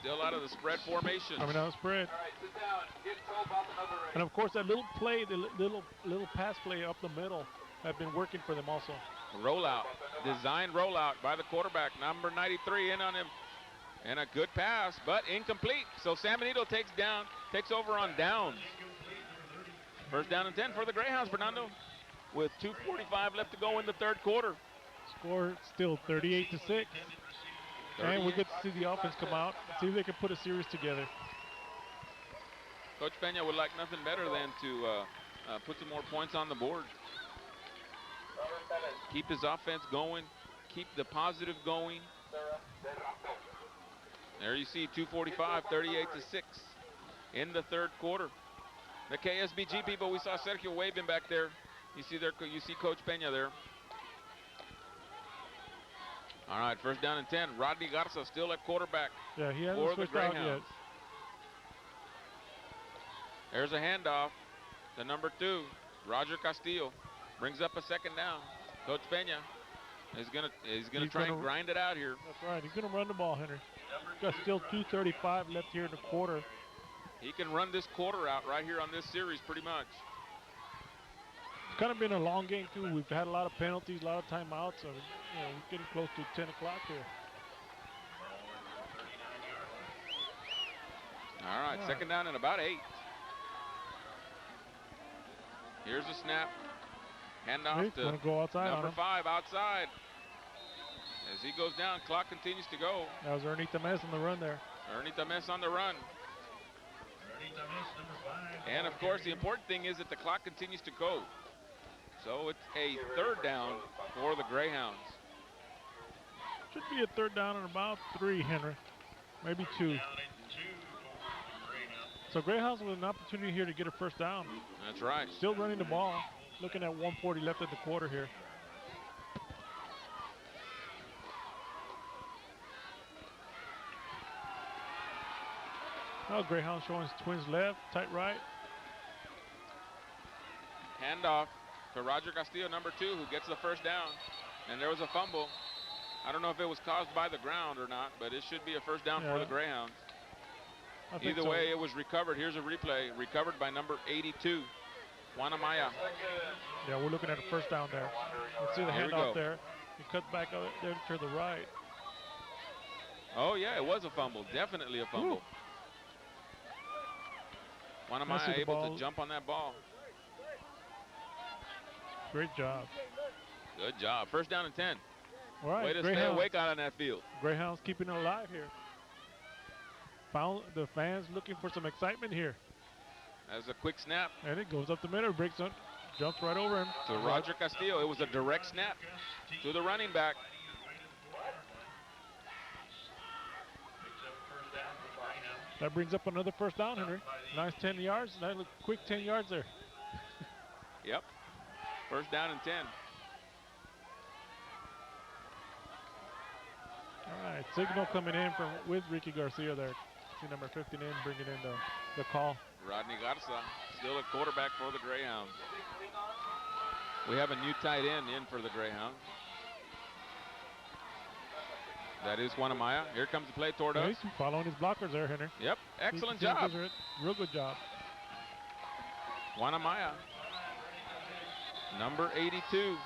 Still out of the spread formation. Coming out of spread. All right, sit down. Get told about the number 8. And, of course, that little play, the little pass play up the middle have been working for them also. Rollout. Designed rollout by the quarterback, number 93, in on him. And a good pass, but incomplete. So San Benito takes over on downs. 1st down and 10 for the Greyhounds, Fernando, with 2:45 left to go in the 3rd quarter. Score still 38-6. And we get to see the offense come out, see if they can put a series together. Coach Peña would like nothing better than to put some more points on the board. Keep his offense going, keep the positive going. There you see 2:45, 38-6 in the 3rd quarter. The KSBG people, we saw Sergio waving back there. You see Coach Peña there. All right, 1st down and 10. Rodney Garza still at quarterback. Yeah, he hasn't switched out yet. There's a handoff. The number 2, Roger Castillo, brings up a 2nd down. Coach Peña is gonna try and grind it out here. That's right. He's gonna run the ball, Henry. Got still 2:35 left here in the quarter. He can run this quarter out right here on this series pretty much. It's kind of been a long game too. We've had a lot of penalties, a lot of timeouts, so we're getting close to 10 o'clock here. All right, 2nd down and about 8. Here's a snap. Handoff to go outside number 5 outside. As he goes down, clock continues to go. That was Ernie Tamez on the run there. Ernie Tamez on the run. And, of course, the important thing is that the clock continues to go. So it's a 3rd down for the Greyhounds. Should be a 3rd down and about 3, Henry. Maybe 2. So Greyhounds with an opportunity here to get a 1st down. That's right. Still running the ball. Looking at 1:40 left in the quarter here. Now Greyhound showing his twins left, tight right. Handoff to Roger Castillo, number 2, who gets the 1st down. And there was a fumble. I don't know if it was caused by the ground or not, but it should be a first down for the Greyhounds. Either way, it was recovered. Here's a replay. Recovered by number 82, Wanamaya. Yeah, we're looking at a first down there. Let's see the handoff there. He cuts back out there to the right. Oh, yeah, it was a fumble. Definitely a fumble. Wanamaya able to jump on that ball. Great job. Good job. First down and 10. All right, way to stay awake out on that field. Greyhounds keeping it alive here. Found the fans looking for some excitement here. That's a quick snap. And it goes up the middle, breaks up, jumps right over him. To Roger Castillo. It was a direct snap to the running back. That brings up another first down, Henry. Nice 10 yards. Nice quick 10 yards there. Yep. First down and 10. All right, signal coming in from with Ricky Garcia there. See number 15 in, bringing in the call. Rodney Garza, still a quarterback for the Greyhounds. We have a new tight end in for the Greyhounds. That is Wanamaya. Here comes the play toward us. He's following his blockers there, Henry. Yep, excellent job. Real good job. Wanamaya, number 82.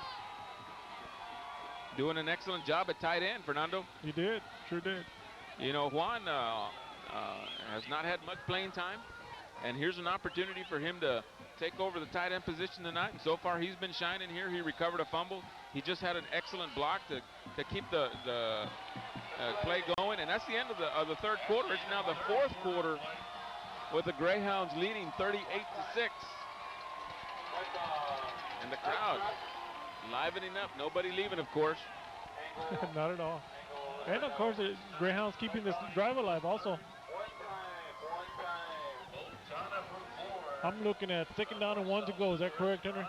Doing an excellent job at tight end, Fernando. He did, sure did. You know, Juan has not had much playing time, and here's an opportunity for him to take over the tight end position tonight. And so far, he's been shining here. He recovered a fumble. He just had an excellent block to keep the play going, and that's the end of the third quarter. It's now the fourth quarter with the Greyhounds leading 38-6. And the crowd livening up. Nobody leaving, of course. Not at all. And of course, the Greyhounds keeping this drive alive also. I'm looking at second down and 1 to go. Is that correct, Henry?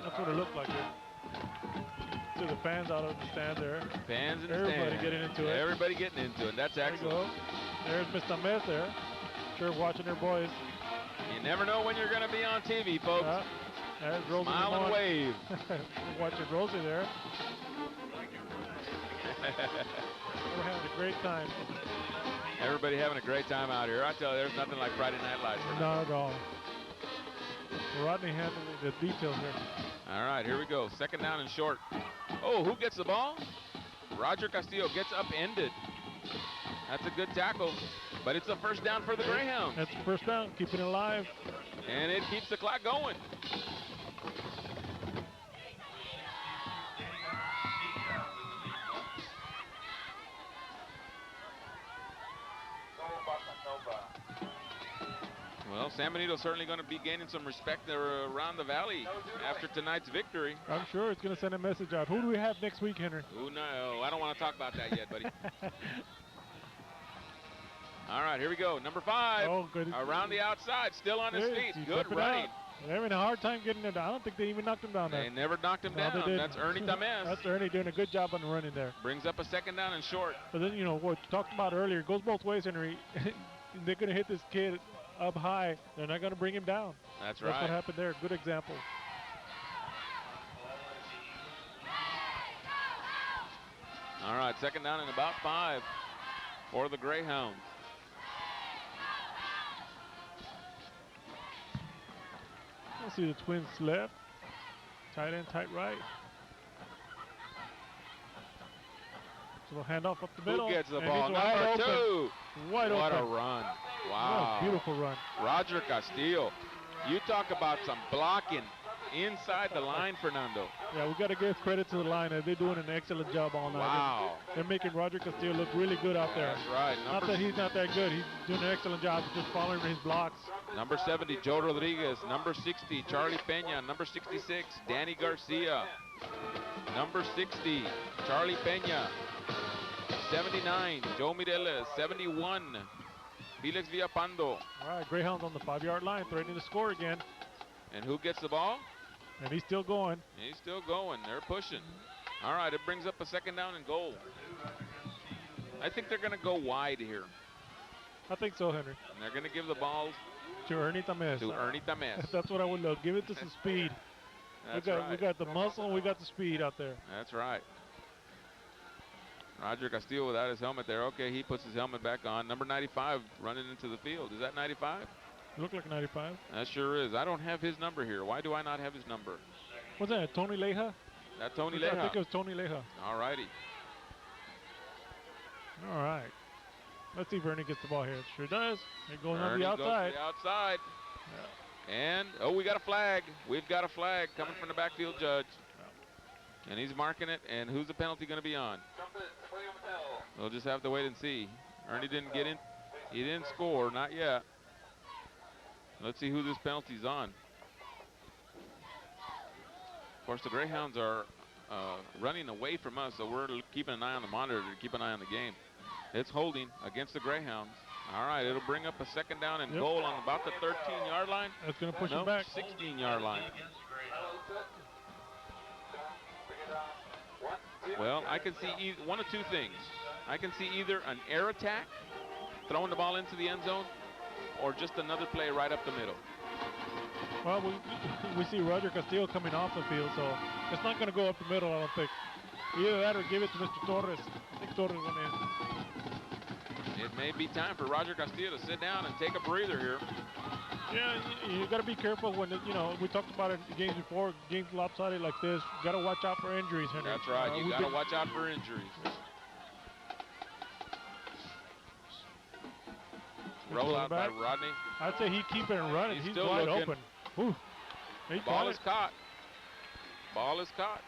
That's what it looked like here. See the fans out of the stand there. Fans in the Everybody stand. getting into it. Everybody getting into it. That's excellent. There's Mr. Mess there. Sure watching their boys. You never know when you're going to be on TV, folks. There's Rosie. Smile and wave. Watching Rosie there. We're having a great time. Everybody having a great time out here. I tell you, there's nothing like Friday Night Lights. Not at all. Rodney handling the details here. All right, here we go. Second down and short. Oh, who gets the ball? Roger Castillo gets upended. That's a good tackle, but it's a first down for the Greyhounds. That's the first down, keeping it alive. And it keeps the clock going. Well, San Benito's certainly going to be gaining some respect around the valley after tonight's victory. I'm sure it's going to send a message out. Who do we have next week, Henry? Oh, no. I don't want to talk about that yet, buddy. All right, here we go. Number 5. Oh, good. Around the outside, still on his feet. Good running. They're having a hard time getting it down. I don't think they even knocked him down there. They never knocked him down. That's Ernie Tamez. That's Ernie doing a good job on the running there. Brings up a second down and short. But then, you know, what you talked about earlier, it goes both ways, Henry. They're going to hit this kid up high. They're not going to bring him down. That's right. That's what happened there. Good example. All right, second down and about 5 for the Greyhounds. Let's see the Twins left. Tight end, tight right. So they'll hand off up the middle. Who gets the ball? Number 2. Wide open. What a run. Wow. Beautiful run. Roger Castillo. You talk about some blocking inside the line, Fernando. Yeah, we got to give credit to the line. They're doing an excellent job all night. Wow. They're making Roger Castillo look really good out there. That's right. Not that he's not that good. He's doing an excellent job just following his blocks. Number 70, Joe Rodriguez. Number 60, Charlie Peña. Number 66, Danny Garcia. Number 60, Charlie Peña. 79, Joe Mireles. 71, Felix Villapando. All right, Greyhounds on the 5-yard line, threatening to score again. And who gets the ball? And he's still going. He's still going. They're pushing. All right, it brings up a second down and goal. I think they're going to go wide here. I think so, Henry. And they're going to give the ball to Ernie Tamez. That's what I would look. Give it to some speed. That's we got the muscle and we got the speed out there. That's right. Roger Castillo without his helmet there. Okay, he puts his helmet back on. Number 95 running into the field. Is that 95? Look like 95. That sure is. I don't have his number here. Why do I not have his number? What's that, Tony Leja? That Tony I Leja. think it was Tony Leja. All righty. All right. Let's see if Ernie gets the ball here. It sure does. It goes on Ernie the outside. Goes to the outside. And, oh, we got a flag. We've got a flag coming from the backfield judge. And he's marking it. And who's the penalty going to be on? We'll just have to wait and see. Ernie didn't get in. He didn't score, not yet. Let's see who this penalty's on. Of course, the Greyhounds are running away from us, so we're keeping an eye on the monitor to keep an eye on the game. It's holding against the Greyhounds. All right, it'll bring up a second down and goal on about the 13-yard line. That's going to push him back. 16-yard line. Well, I can see one of two things. I can see either an air attack, throwing the ball into the end zone, or just another play right up the middle. Well, we see Roger Castillo coming off the field, so it's not going to go up the middle, I don't think. Either that or give it to Mr. Torres. I think Torres went in. It may be time for Roger Castillo to sit down and take a breather here. Yeah, you got to be careful when, we talked about it in games before, games lopsided like this. Got to watch out for injuries, Henry. That's right. You got to watch out for injuries. Roll out by Rodney. I'd say he keep it and run it. He's still wide looking. open. Ooh. Ball is caught. Ball is caught.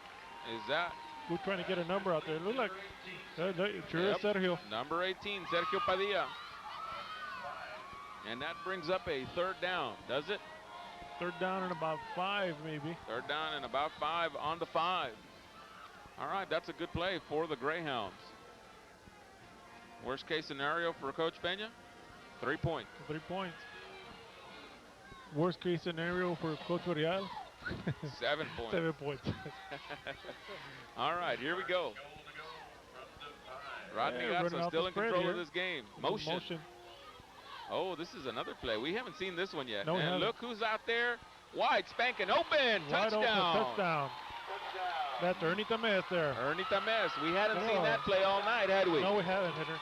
Is that? We're trying to get a number out there. Look like sure is Sergio. Number 18, Sergio Padilla. And that brings up a third down, does it? Third down and about 5, maybe. Third down and about 5 on the 5. All right, that's a good play for the Greyhounds. Worst case scenario for Coach Peña? 3 points. 3 points. Worst case scenario for Coach Real? 7 points. 7 points. All right, here we go. Rodney Gatsa still in control of this game. Motion. Oh, this is another play. We haven't seen this one yet. No, and look who's out there. Wide, spanking open. Wide Touchdown. Open, touchdown. That's Ernie Tamez there. Ernie Tamez. We hadn't seen that play all night, had we? No, we haven't, Henry.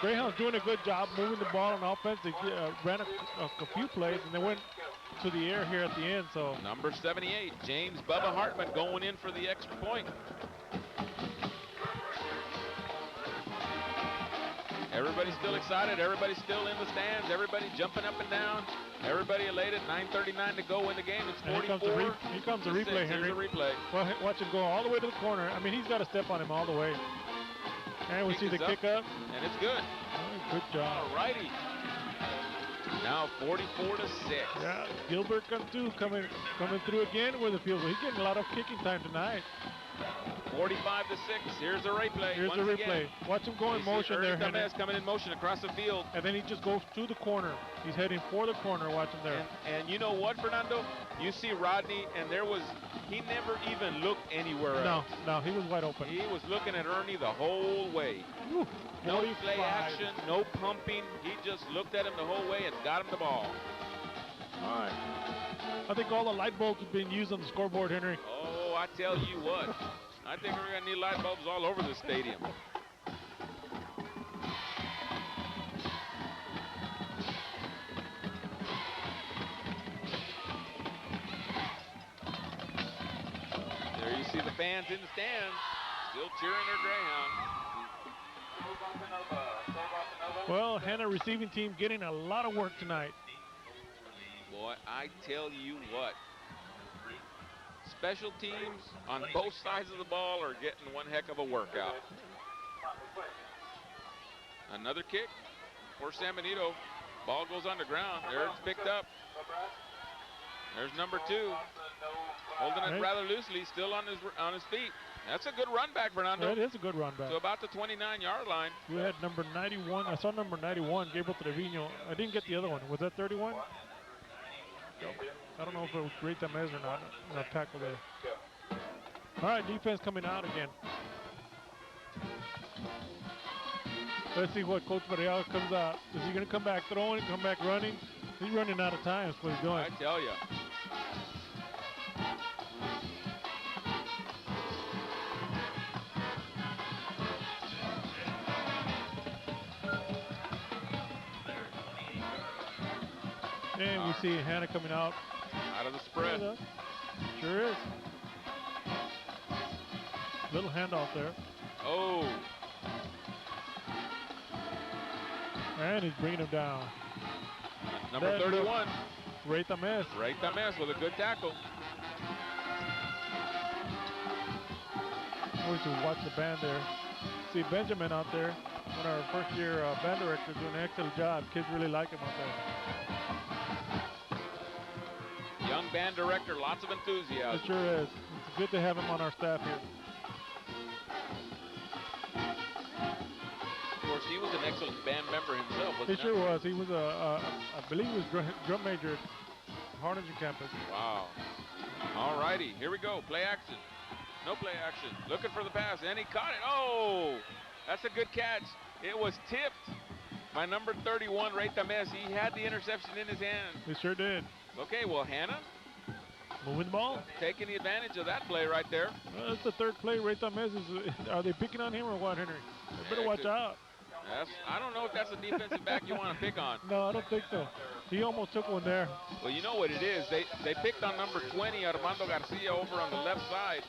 Greyhounds doing a good job moving the ball on offense. They ran a few plays, and they went to the air here at the end. So number 78, James Bubba Hartman, going in for the extra point. Everybody's still excited. Everybody's still in the stands. Everybody jumping up and down. Everybody elated. 9:39 to go in the game. It's 44. Here comes the replay, Henry. Here's the replay. Well, watch him go all the way to the corner. I mean, he's got to step on him all the way. And we see the kick up. And it's good. Oh, good job. All righty. Now 44-6. Yeah, Gilbert Cantu coming through again with the field goal. He's getting a lot of kicking time tonight. 45-6. Here's a replay. Here's the replay. Watch him go in motion there, Henry. Coming in motion across the field. And then he just goes to the corner. He's heading for the corner. Watch him there. And you know what, Fernando? You see Rodney, and he never even looked anywhere else. No, he was wide open. He was looking at Ernie the whole way. Whew, no play action, no pumping. He just looked at him the whole way and got him the ball. All right. I think all the light bulbs have been used on the scoreboard, Henry. Oh, I tell you what. I think we're going to need light bulbs all over the stadium. There you see the fans in the stands, still cheering their Greyhounds. Well, Hanna receiving team getting a lot of work tonight. Boy, I tell you what. Special teams on both sides of the ball are getting one heck of a workout. Another kick for San Benito. Ball goes on the ground. There it's picked up. There's number 2. Holding it rather loosely, still on his feet. That's a good run back, Fernando. That is a good run back. So about the 29-yard line. We had number 91. I saw number 91, Gabriel Trevino. I didn't get the other one. Was that 31? I don't know if it was Great Tamez or not. No tackle there. All right, defense coming out again. Let's see what Coach Varela comes out. Is he going to come back throwing, come back running? He's running out of time. That's what he's doing. I tell you. And we see Hanna coming out. Out of the spread. Sure is. Little handoff there. Oh. And he's bringing him down. Number 31. Ray Tamés. Ray Tamés with a good tackle. Always to watch the band there. See Benjamin out there, one of our first-year band directors, doing an excellent job. Kids really like him out there. Young band director, lots of enthusiasm. It sure is. It's good to have him on our staff here. Of course, he was an excellent band member himself, wasn't he? He sure was. He was I believe he was drum major at Harlingen campus. Wow. All righty, here we go. Play action. No play action. Looking for the pass, and he caught it. Oh, that's a good catch. It was tipped by number 31, Ray Tamés. He had the interception in his hand. He sure did. Okay, well, Hanna. Moving the ball. Taking the advantage of that play right there. Well, that's the third play. Ray Tamés are they picking on him or what, Henry? They better watch out. I don't know if that's a defensive back you want to pick on. No, I don't think so. He almost took one there. Well, you know what it is. They picked on number 20, Armando Garcia, over on the left side,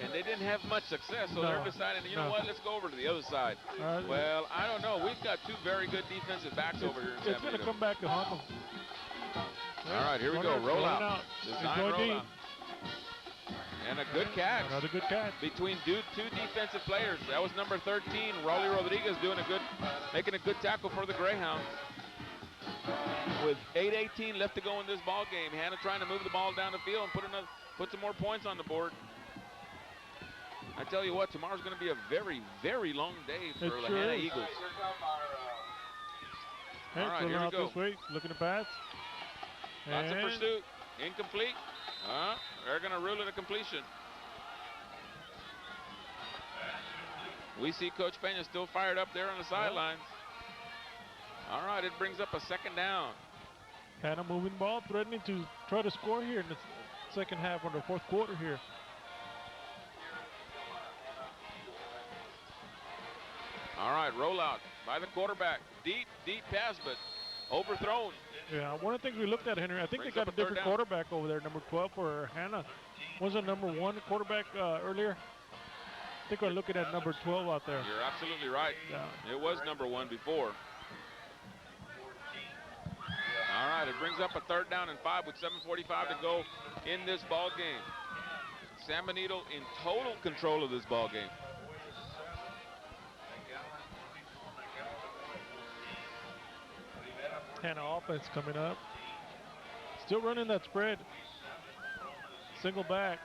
and they didn't have much success, so they're deciding, you know what, let's go over to the other side. Well, I don't know. We've got two very good defensive backs over here in San Benito. It's going to come back to haunt them. All right, here we go. Roll out. Design roll out. And a good catch. Another good catch. Between two defensive players. That was number 13, Rolly Rodriguez, making a good tackle for the Greyhounds. With 8:18 left to go in this ball game, Hanna trying to move the ball down the field and put some more points on the board. I tell you what, tomorrow's going to be a very, very long day for the Hanna Eagles. All right, here we go. This way, looking to pass. Lots of pursuit. Incomplete. They're going to rule it a completion. We see Coach Peña still fired up there on the sidelines. All right, it brings up a second down. Hanna moving ball, threatening to try to score here in the second half or the fourth quarter here. All right, rollout by the quarterback. Deep pass, but overthrown. Yeah, one of the things we looked at, Henry, I think they got a different quarterback over there, number 12 for Hanna. Wasn't number 1 quarterback earlier? I think we're looking at number 12 out there. You're absolutely right. Yeah. It was number 1 before. All right, it brings up a 3rd down and 5 with 7:45 to go in this ball game. San Benito in total control of this ball game. Hanna offense coming up. Still running that spread. Single back.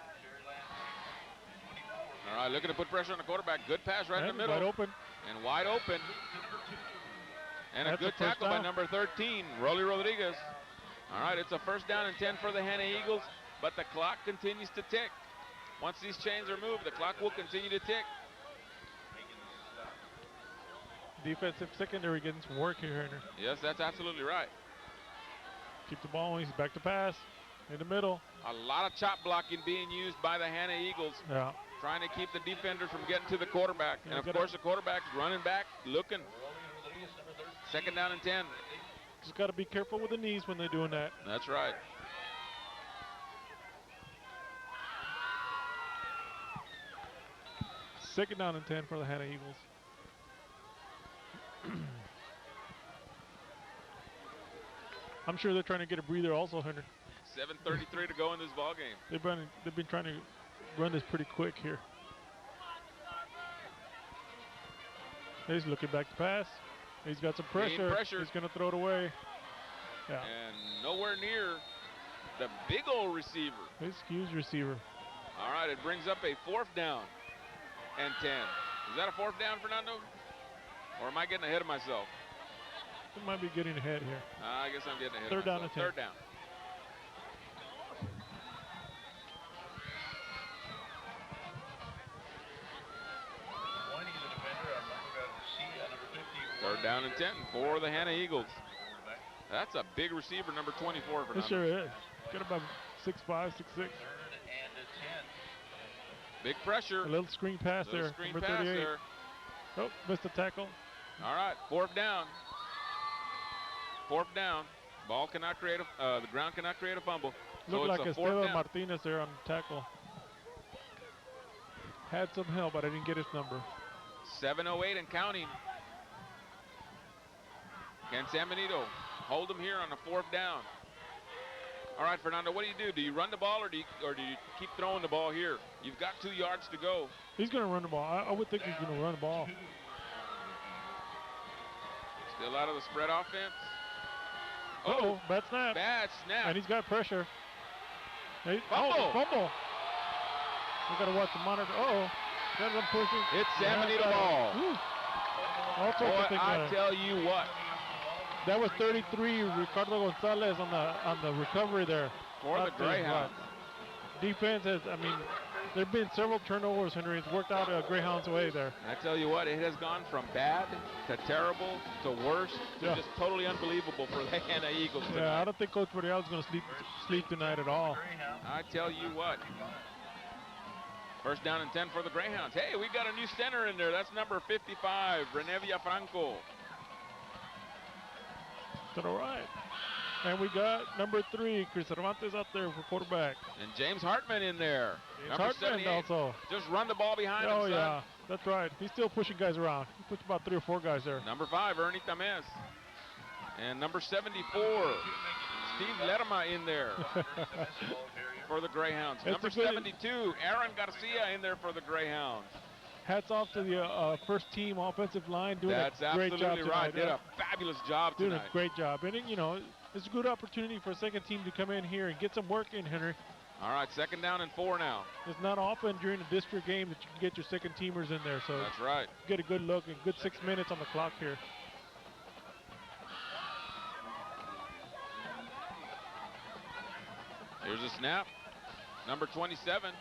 All right, looking to put pressure on the quarterback. Good pass right in the middle. Wide open. And wide open. And a good tackle by number 13, Rolly Rodriguez. All right, it's a 1st down and 10 for the Hanna Eagles, but the clock continues to tick. Once these chains are moved, the clock will continue to tick. Defensive secondary getting some work here, Henry. Yes, that's absolutely right. Keep the ball, he's back to pass. In the middle. A lot of chop blocking being used by the Hanna Eagles. Yeah. Trying to keep the defenders from getting to the quarterback. And of course the quarterback's running back, looking. 2nd down and 10. Just got to be careful with the knees when they're doing that. That's right. Second down and 10 for the Hanna Eagles. I'm sure they're trying to get a breather also, Henry. 7:33 to go in this ball game. They've been trying to run this pretty quick here. He's looking back to pass. He's got some pressure. He's going to throw it away. Yeah. And nowhere near the big old receiver. His huge receiver. All right, it brings up a 4th down and 10. Is that a 4th down, Fernando? Or am I getting ahead of myself? It might be getting ahead here. I guess I'm getting ahead. 3rd down and 10. 3rd down. Third down and 10 for the Hanna Eagles. That's a big receiver, number 24. It sure is. Got about 6'5", 6'6". Big pressure. A little screen pass there. Screen number pass 38. there. Oh, missed the tackle. All right, 4th down. 4th down. Ball cannot create the ground cannot create a fumble. Looked so like it's a fourth Esteban down. Martinez there on the tackle. Had some help, but I didn't get his number. 7:08 and counting. Can San Benito hold him here on a fourth down? All right, Fernando, what do? Do you run the ball or do you keep throwing the ball here? You've got 2 yards to go. He's going to run the ball. I would think he's going to run the ball. Still out of the spread offense. Oh, bad snap. Bad snap. And he's got pressure. Fumble. Oh, fumble. We got to watch the monitor. Got him pushing. It's San Benito ball. Boy, I tell you what. That was 33, Ricardo Gonzalez on the recovery there. For the Greyhounds. Defense has, I mean, there have been several turnovers, Henry. It's worked out Greyhounds' way there. I tell you what, it has gone from bad to terrible to worse to just totally unbelievable for the Hanna Eagles tonight. Yeah, I don't think Coach Bordeaux is going to sleep tonight at all. I tell you what. First down and 10 for the Greyhounds. Hey, we got a new center in there. That's number 55, Rene Villafranco. To the right. And we got number 3, Chris Cervantes out there for quarterback. And James Hartman in there. James Number Hartman 78. also. Just run the ball behind him, son. Yeah, that's right. He's still pushing guys around. He puts about 3 or 4 guys there. Number 5, Ernie Tamez. And number 74, Steve Lerma in there for the Greyhounds. Number 72, Aaron Garcia in there for the Greyhounds. Hats off to the first team offensive line doing That's a great job tonight. absolutely right. Did a fabulous job tonight. Doing a great job. And, you know, it's a good opportunity for a second team to come in here and get some work in, Henry. All right, second down and 4 now. It's not often during a district game that you can get your second teamers in there. So that's right. Get a good look and good 6 minutes on the clock here. Here's a snap. Number 27,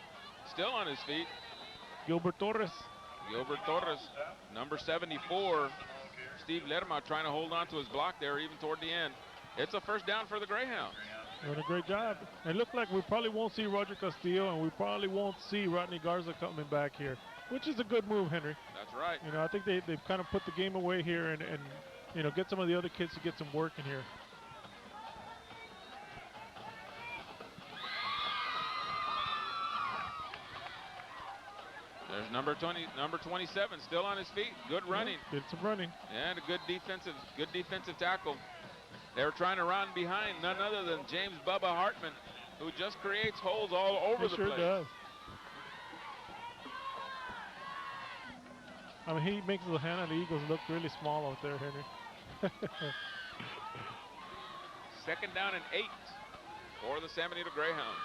still on his feet. Gilbert Torres. Number 74, Steve Lerma trying to hold on to his block there even toward the end. It's a first down for the Greyhounds. Doing a great job. It looked like we probably won't see Roger Castillo and we probably won't see Rodney Garza coming back here, which is a good move, Henry. That's right. You know, I think they've kind of put the game away here and you know, get some of the other kids to get some work in here. There's number 27 still on his feet. Good running. Did some running. And a good defensive tackle. They were trying to run behind none other than James Bubba Hartman, who just creates holes all over the place. Sure does. I mean, he makes the Hanna Eagles look really small out there, Henry. Second down and 8 for the San Benito Greyhounds.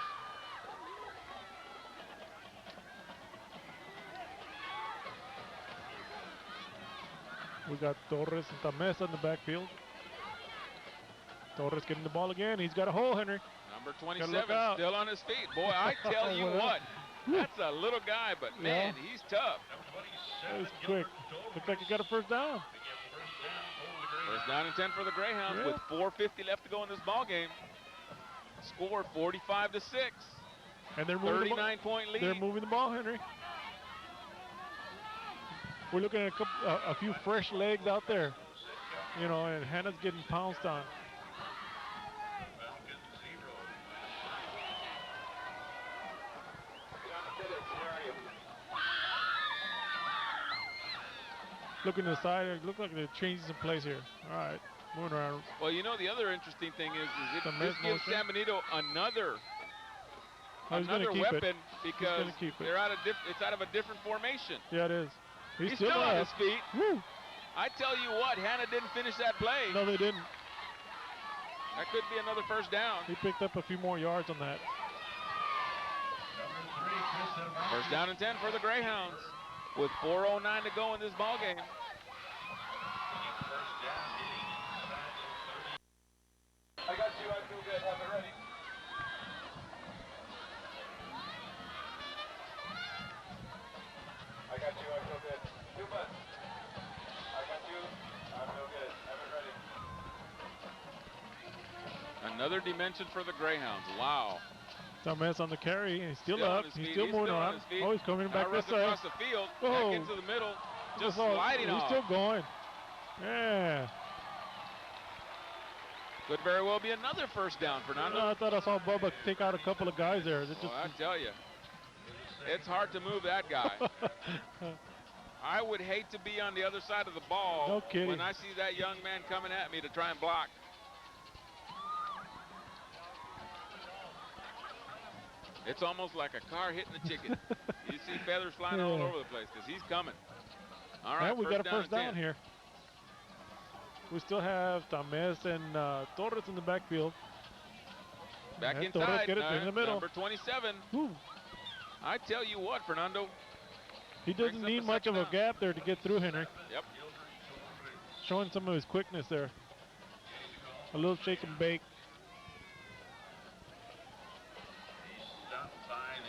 We got Torres and Tamesa in the backfield. Torres getting the ball again. He's got a hole, Henry. Number 27 still on his feet. Boy, I tell you what, that's a little guy, but man, he's tough. That was quick. Looks like he got a first down. First down and 10 for the Greyhounds with 4:50 left to go in this ball game. Score 45-6. And they're moving 39-point lead. They're moving the ball, Henry. We're looking at a few fresh legs out there, you know, and Hanna's getting pounced on. Looking to the side, it looks like they're changing some plays here. All right, moving around. Well, you know, the other interesting thing is this gives San Benito another weapon because they're it's out of a different formation. Yeah, it is. He's still on his feet. Woo. I tell you what, Hanna didn't finish that play. No, they didn't. That could be another first down. He picked up a few more yards on that. First down and 10 for the Greyhounds with 4:09 to go in this ball game. I got you. I feel good. Have it ready. I got you. I feel good. Too much. I got you. I feel good. Have it ready. Another dimension for the Greyhounds. Wow. Tamez on the carry. He's still up. He's still moving around. Oh, he's coming back this way. Across the field. Back into the middle. Just sliding off. He's still going. Yeah. Could very well be another first down, Fernando. I thought I saw Bubba take out a couple of guys there. I tell you, it's hard to move that guy. I would hate to be on the other side of the ball no kidding. when I see that young man coming at me to try and block. It's almost like a car hitting a chicken. You see feathers flying all over the place because he's coming. All right, we got a first down here. We still have Tamez and Torres in the backfield. Back and inside, Torres get it in the middle. Number 27. Ooh. I tell you what, Fernando. He doesn't need much of a gap there to get through, Henry. Yep. Showing some of his quickness there. A little shake and bake.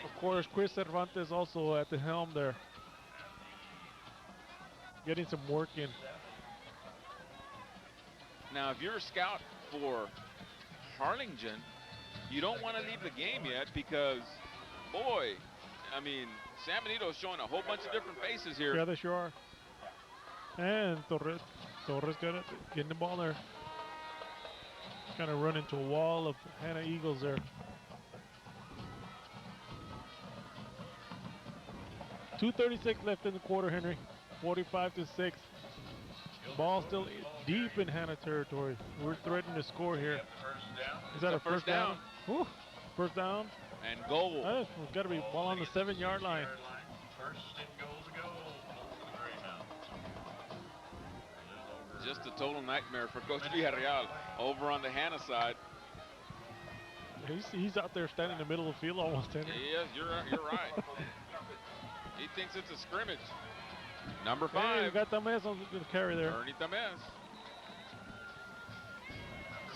Of course, Chris Cervantes also at the helm there. Getting some work in. Now, if you're a scout for Harlingen, you don't want to leave the game yet because, boy, I mean, San Benito's showing a whole bunch of different faces here. Yeah, they sure are. And Torres got it, getting the ball there. Kind of run into a wall of Hanna Eagles there. 2:36 left in the quarter, Henry. 45-6. Ball still deep in Hanna territory. We're threatening to score here. Is that a first down? Whew. First down. And goal. We've got to be ball on the 7-yard line. First and goal to go for the Greyhounds. Just a total nightmare for Coach Villarreal over on the Hanna side. He's out there standing in the middle of the field almost, Henry. He is. You're right. He thinks it's a scrimmage. Number 5. Hey, we got Tamez on the carry there. Ernie Tamez.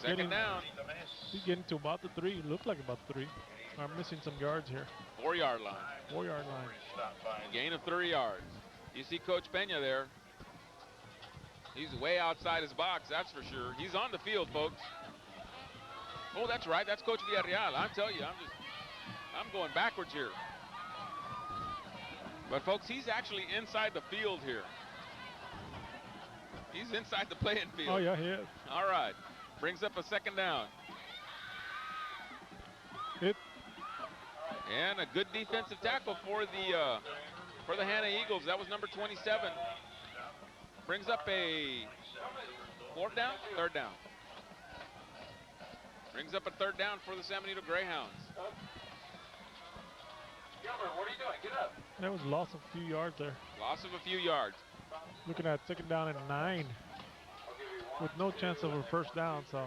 Second down. He's getting to about the 3. Looked like about 3. I'm missing some yards here. 4-yard line. 4-yard line. Gain of 3 yards. You see Coach Pena there. He's way outside his box, that's for sure. He's on the field, folks. Oh, that's right. That's Coach Villarreal. I'm telling you, I'm going backwards here. But folks, he's actually inside the field here. He's inside the playing field. Oh yeah, he is. All right, brings up a second down. And a good defensive tackle for the Hanna Eagles. That was number 27. Brings up a third down. Brings up a third down for the San Benito Greyhounds. What are you doing? Get up. That was loss of a few yards there. Loss of a few yards. Looking at second down and 9 with no chance of a first down. So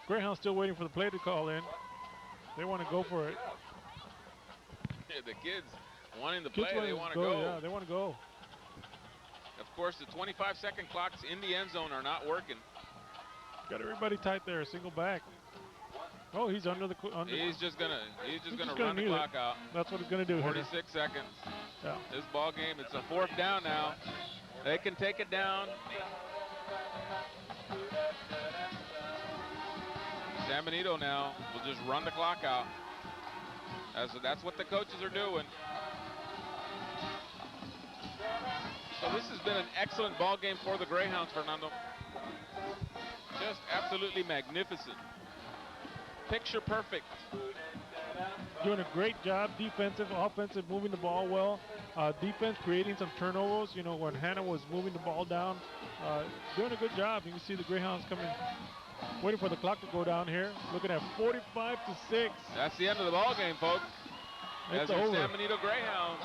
Greyhounds still waiting for the play to call in. They want to go for it. Yeah, the kids wanting to play, they want to go. go. Yeah, they want to go. Of course, the 25-second clocks in the end zone are not working. Got everybody tight there. Single back. Oh, he's under the. He's just gonna run the clock out. That's what he's gonna do. 46 seconds. Yeah. This ball game, it's a fourth down now. They can take it down. San Benito now will just run the clock out. That's what the coaches are doing. So this has been an excellent ball game for the Greyhounds, Fernando. Just absolutely magnificent. Picture perfect. Doing a great job, defensive, offensive, moving the ball well. Defense creating some turnovers, you know, when Hanna was moving the ball down. Doing a good job. You can see the Greyhounds coming, waiting for the clock to go down here. Looking at 45-6. That's the end of the ball game, folks. It's As over. San Benito Greyhounds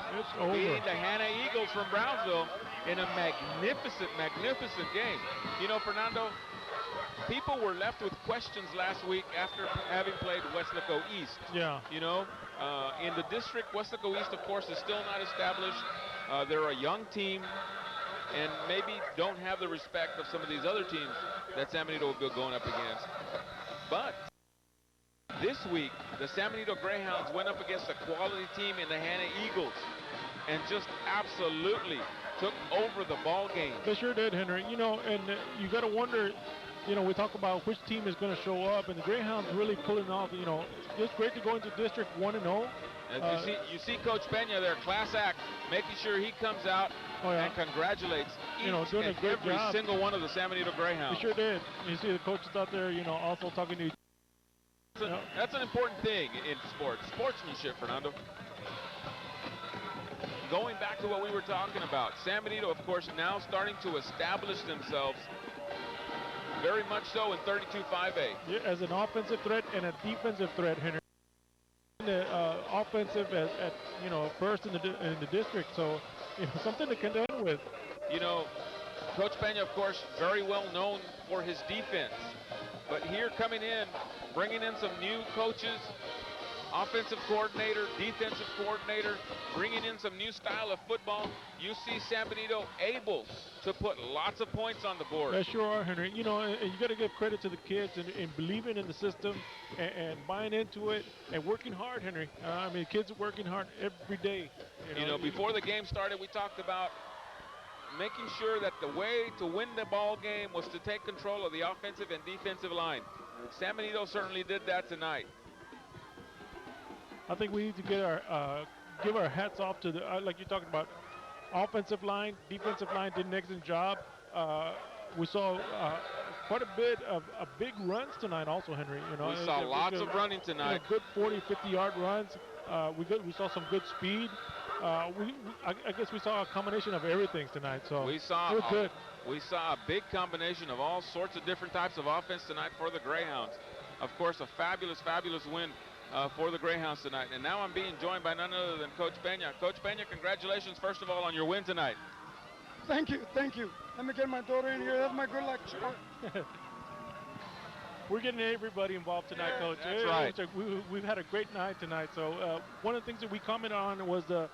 beating the Hanna Eagles from Brownsville in a magnificent, magnificent game. You know, Fernando, people were left with questions last week after having played Westlaco East. Yeah. You know, in the district, Westlaco East, of course, is still not established. They're a young team and maybe don't have the respect of some of these other teams that San Benito will be going up against. But this week, the San Benito Greyhounds went up against a quality team in the Hanna Eagles and just absolutely took over the ball game. They sure did, Henry. You know, and you got to wonder, we talk about which team is going to show up, and the Greyhounds really pulling off. It's great to go into District 1-0. As you see Coach Pena there, class act, making sure he comes out and congratulates each doing and a great every job. single one of the San Benito Greyhounds. He sure did. You see the coaches out there, also talking to each other. That's an important thing in sports, sportsmanship, Fernando. Going back to what we were talking about, San Benito, of course, now starting to establish themselves very much so in 32-5A. Yeah, as an offensive threat and a defensive threat, Henry. The offensive at first in the district, so something to contend with. Coach Pena, of course, very well known for his defense, but here coming in, bringing in some new coaches, offensive coordinator, defensive coordinator, bringing in some new style of football. You see San Benito able to put lots of points on the board. They sure are, Henry. And you got to give credit to the kids and believing in the system and buying into it and working hard, Henry. Kids are working hard every day. Before the game started, we talked about making sure that the way to win the ball game was to take control of the offensive and defensive line. San Benito certainly did that tonight. I think we need to give our hats off to the like you're talking about, offensive line, defensive line did an excellent job. We saw quite a bit of big runs tonight, also, Henry. We saw lots of running tonight. Good 40, 50-yard runs. We saw some good speed. I guess we saw a combination of everything tonight. So we saw good. We saw a big combination of all sorts of different types of offense tonight for the Greyhounds. Of course, a fabulous, fabulous win for the Greyhounds tonight. And now I'm being joined by none other than Coach Pena. Coach Pena, congratulations, first of all, on your win tonight. Thank you. Let me get my daughter in here. That's my good luck. We're getting everybody involved tonight, Coach. That's right. We've had a great night tonight. So one of the things that we commented on was the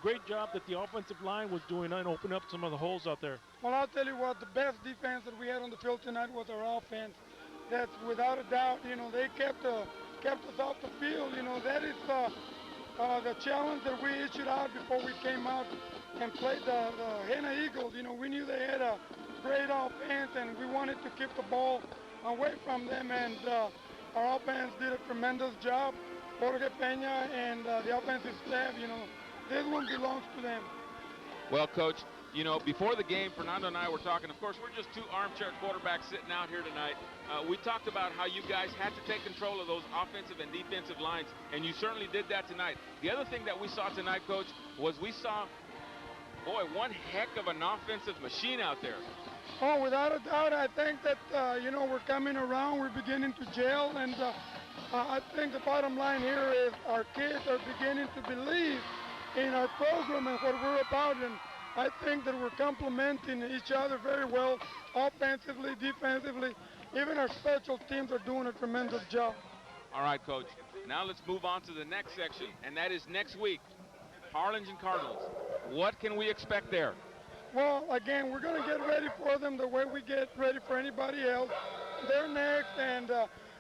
great job that the offensive line was doing and opening up some of the holes out there. Well, I'll tell you what, the best defense that we had on the field tonight was our offense. That's without a doubt, they kept us off the field. That is the challenge that we issued out before we came out and played the Hanna Eagles. We knew they had a great offense, and we wanted to keep the ball away from them, and our offense did a tremendous job. Jorge Pena and the offensive staff, this one belongs to them. Well, Coach, before the game, Fernando and I were talking. Of course, we're just two armchair quarterbacks sitting out here tonight. We talked about how you guys had to take control of those offensive and defensive lines, and you certainly did that tonight. The other thing that we saw tonight, Coach, was we saw, one heck of an offensive machine out there. Oh, without a doubt, I think that, we're coming around, we're beginning to gel, and I think the bottom line here is our kids are beginning to believe in our program and what we're about, and I think that we're complementing each other very well, offensively, defensively. Even our special teams are doing a tremendous job. All right, Coach. Now let's move on to the next section, and that is next week, Harlingen Cardinals. What can we expect there? Well, again, we're going to get ready for them the way we get ready for anybody else. They're next, and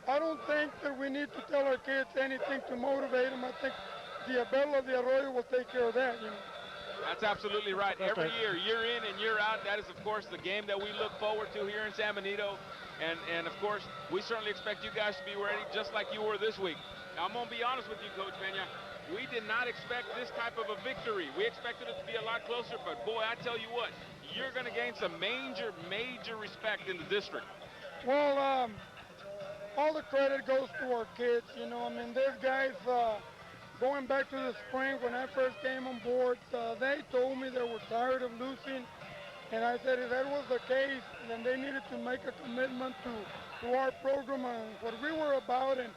I don't think that we need to tell our kids anything to motivate them. I think the Abella de Arroyo will take care of that, That's absolutely right. Every year in and year out, that is, of course, the game that we look forward to here in San Benito. And of course, we certainly expect you guys to be ready just like you were this week. Now, I'm going to be honest with you, Coach Pena. We did not expect this type of a victory. We expected it to be a lot closer, but boy, I tell you what, you're going to gain some major respect in the district. Well, all the credit goes to our kids. These guys, going back to the spring when I first came on board, they told me they were tired of losing. And I said if that was the case, then they needed to make a commitment to our program and what we were about. And,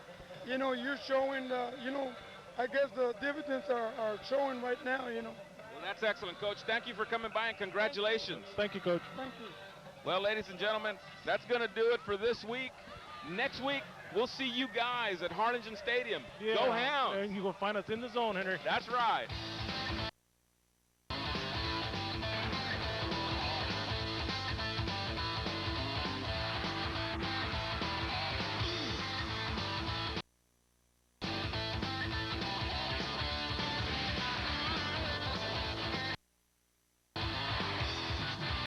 you're showing, I guess the dividends are showing right now, Well, that's excellent, Coach. Thank you for coming by, and congratulations. Thank you, Coach. Thank you. Well, ladies and gentlemen, that's going to do it for this week. Next week, we'll see you guys at Harlingen Stadium. Yeah, Go Hounds! And you're going to find us in the zone, Henry. That's right.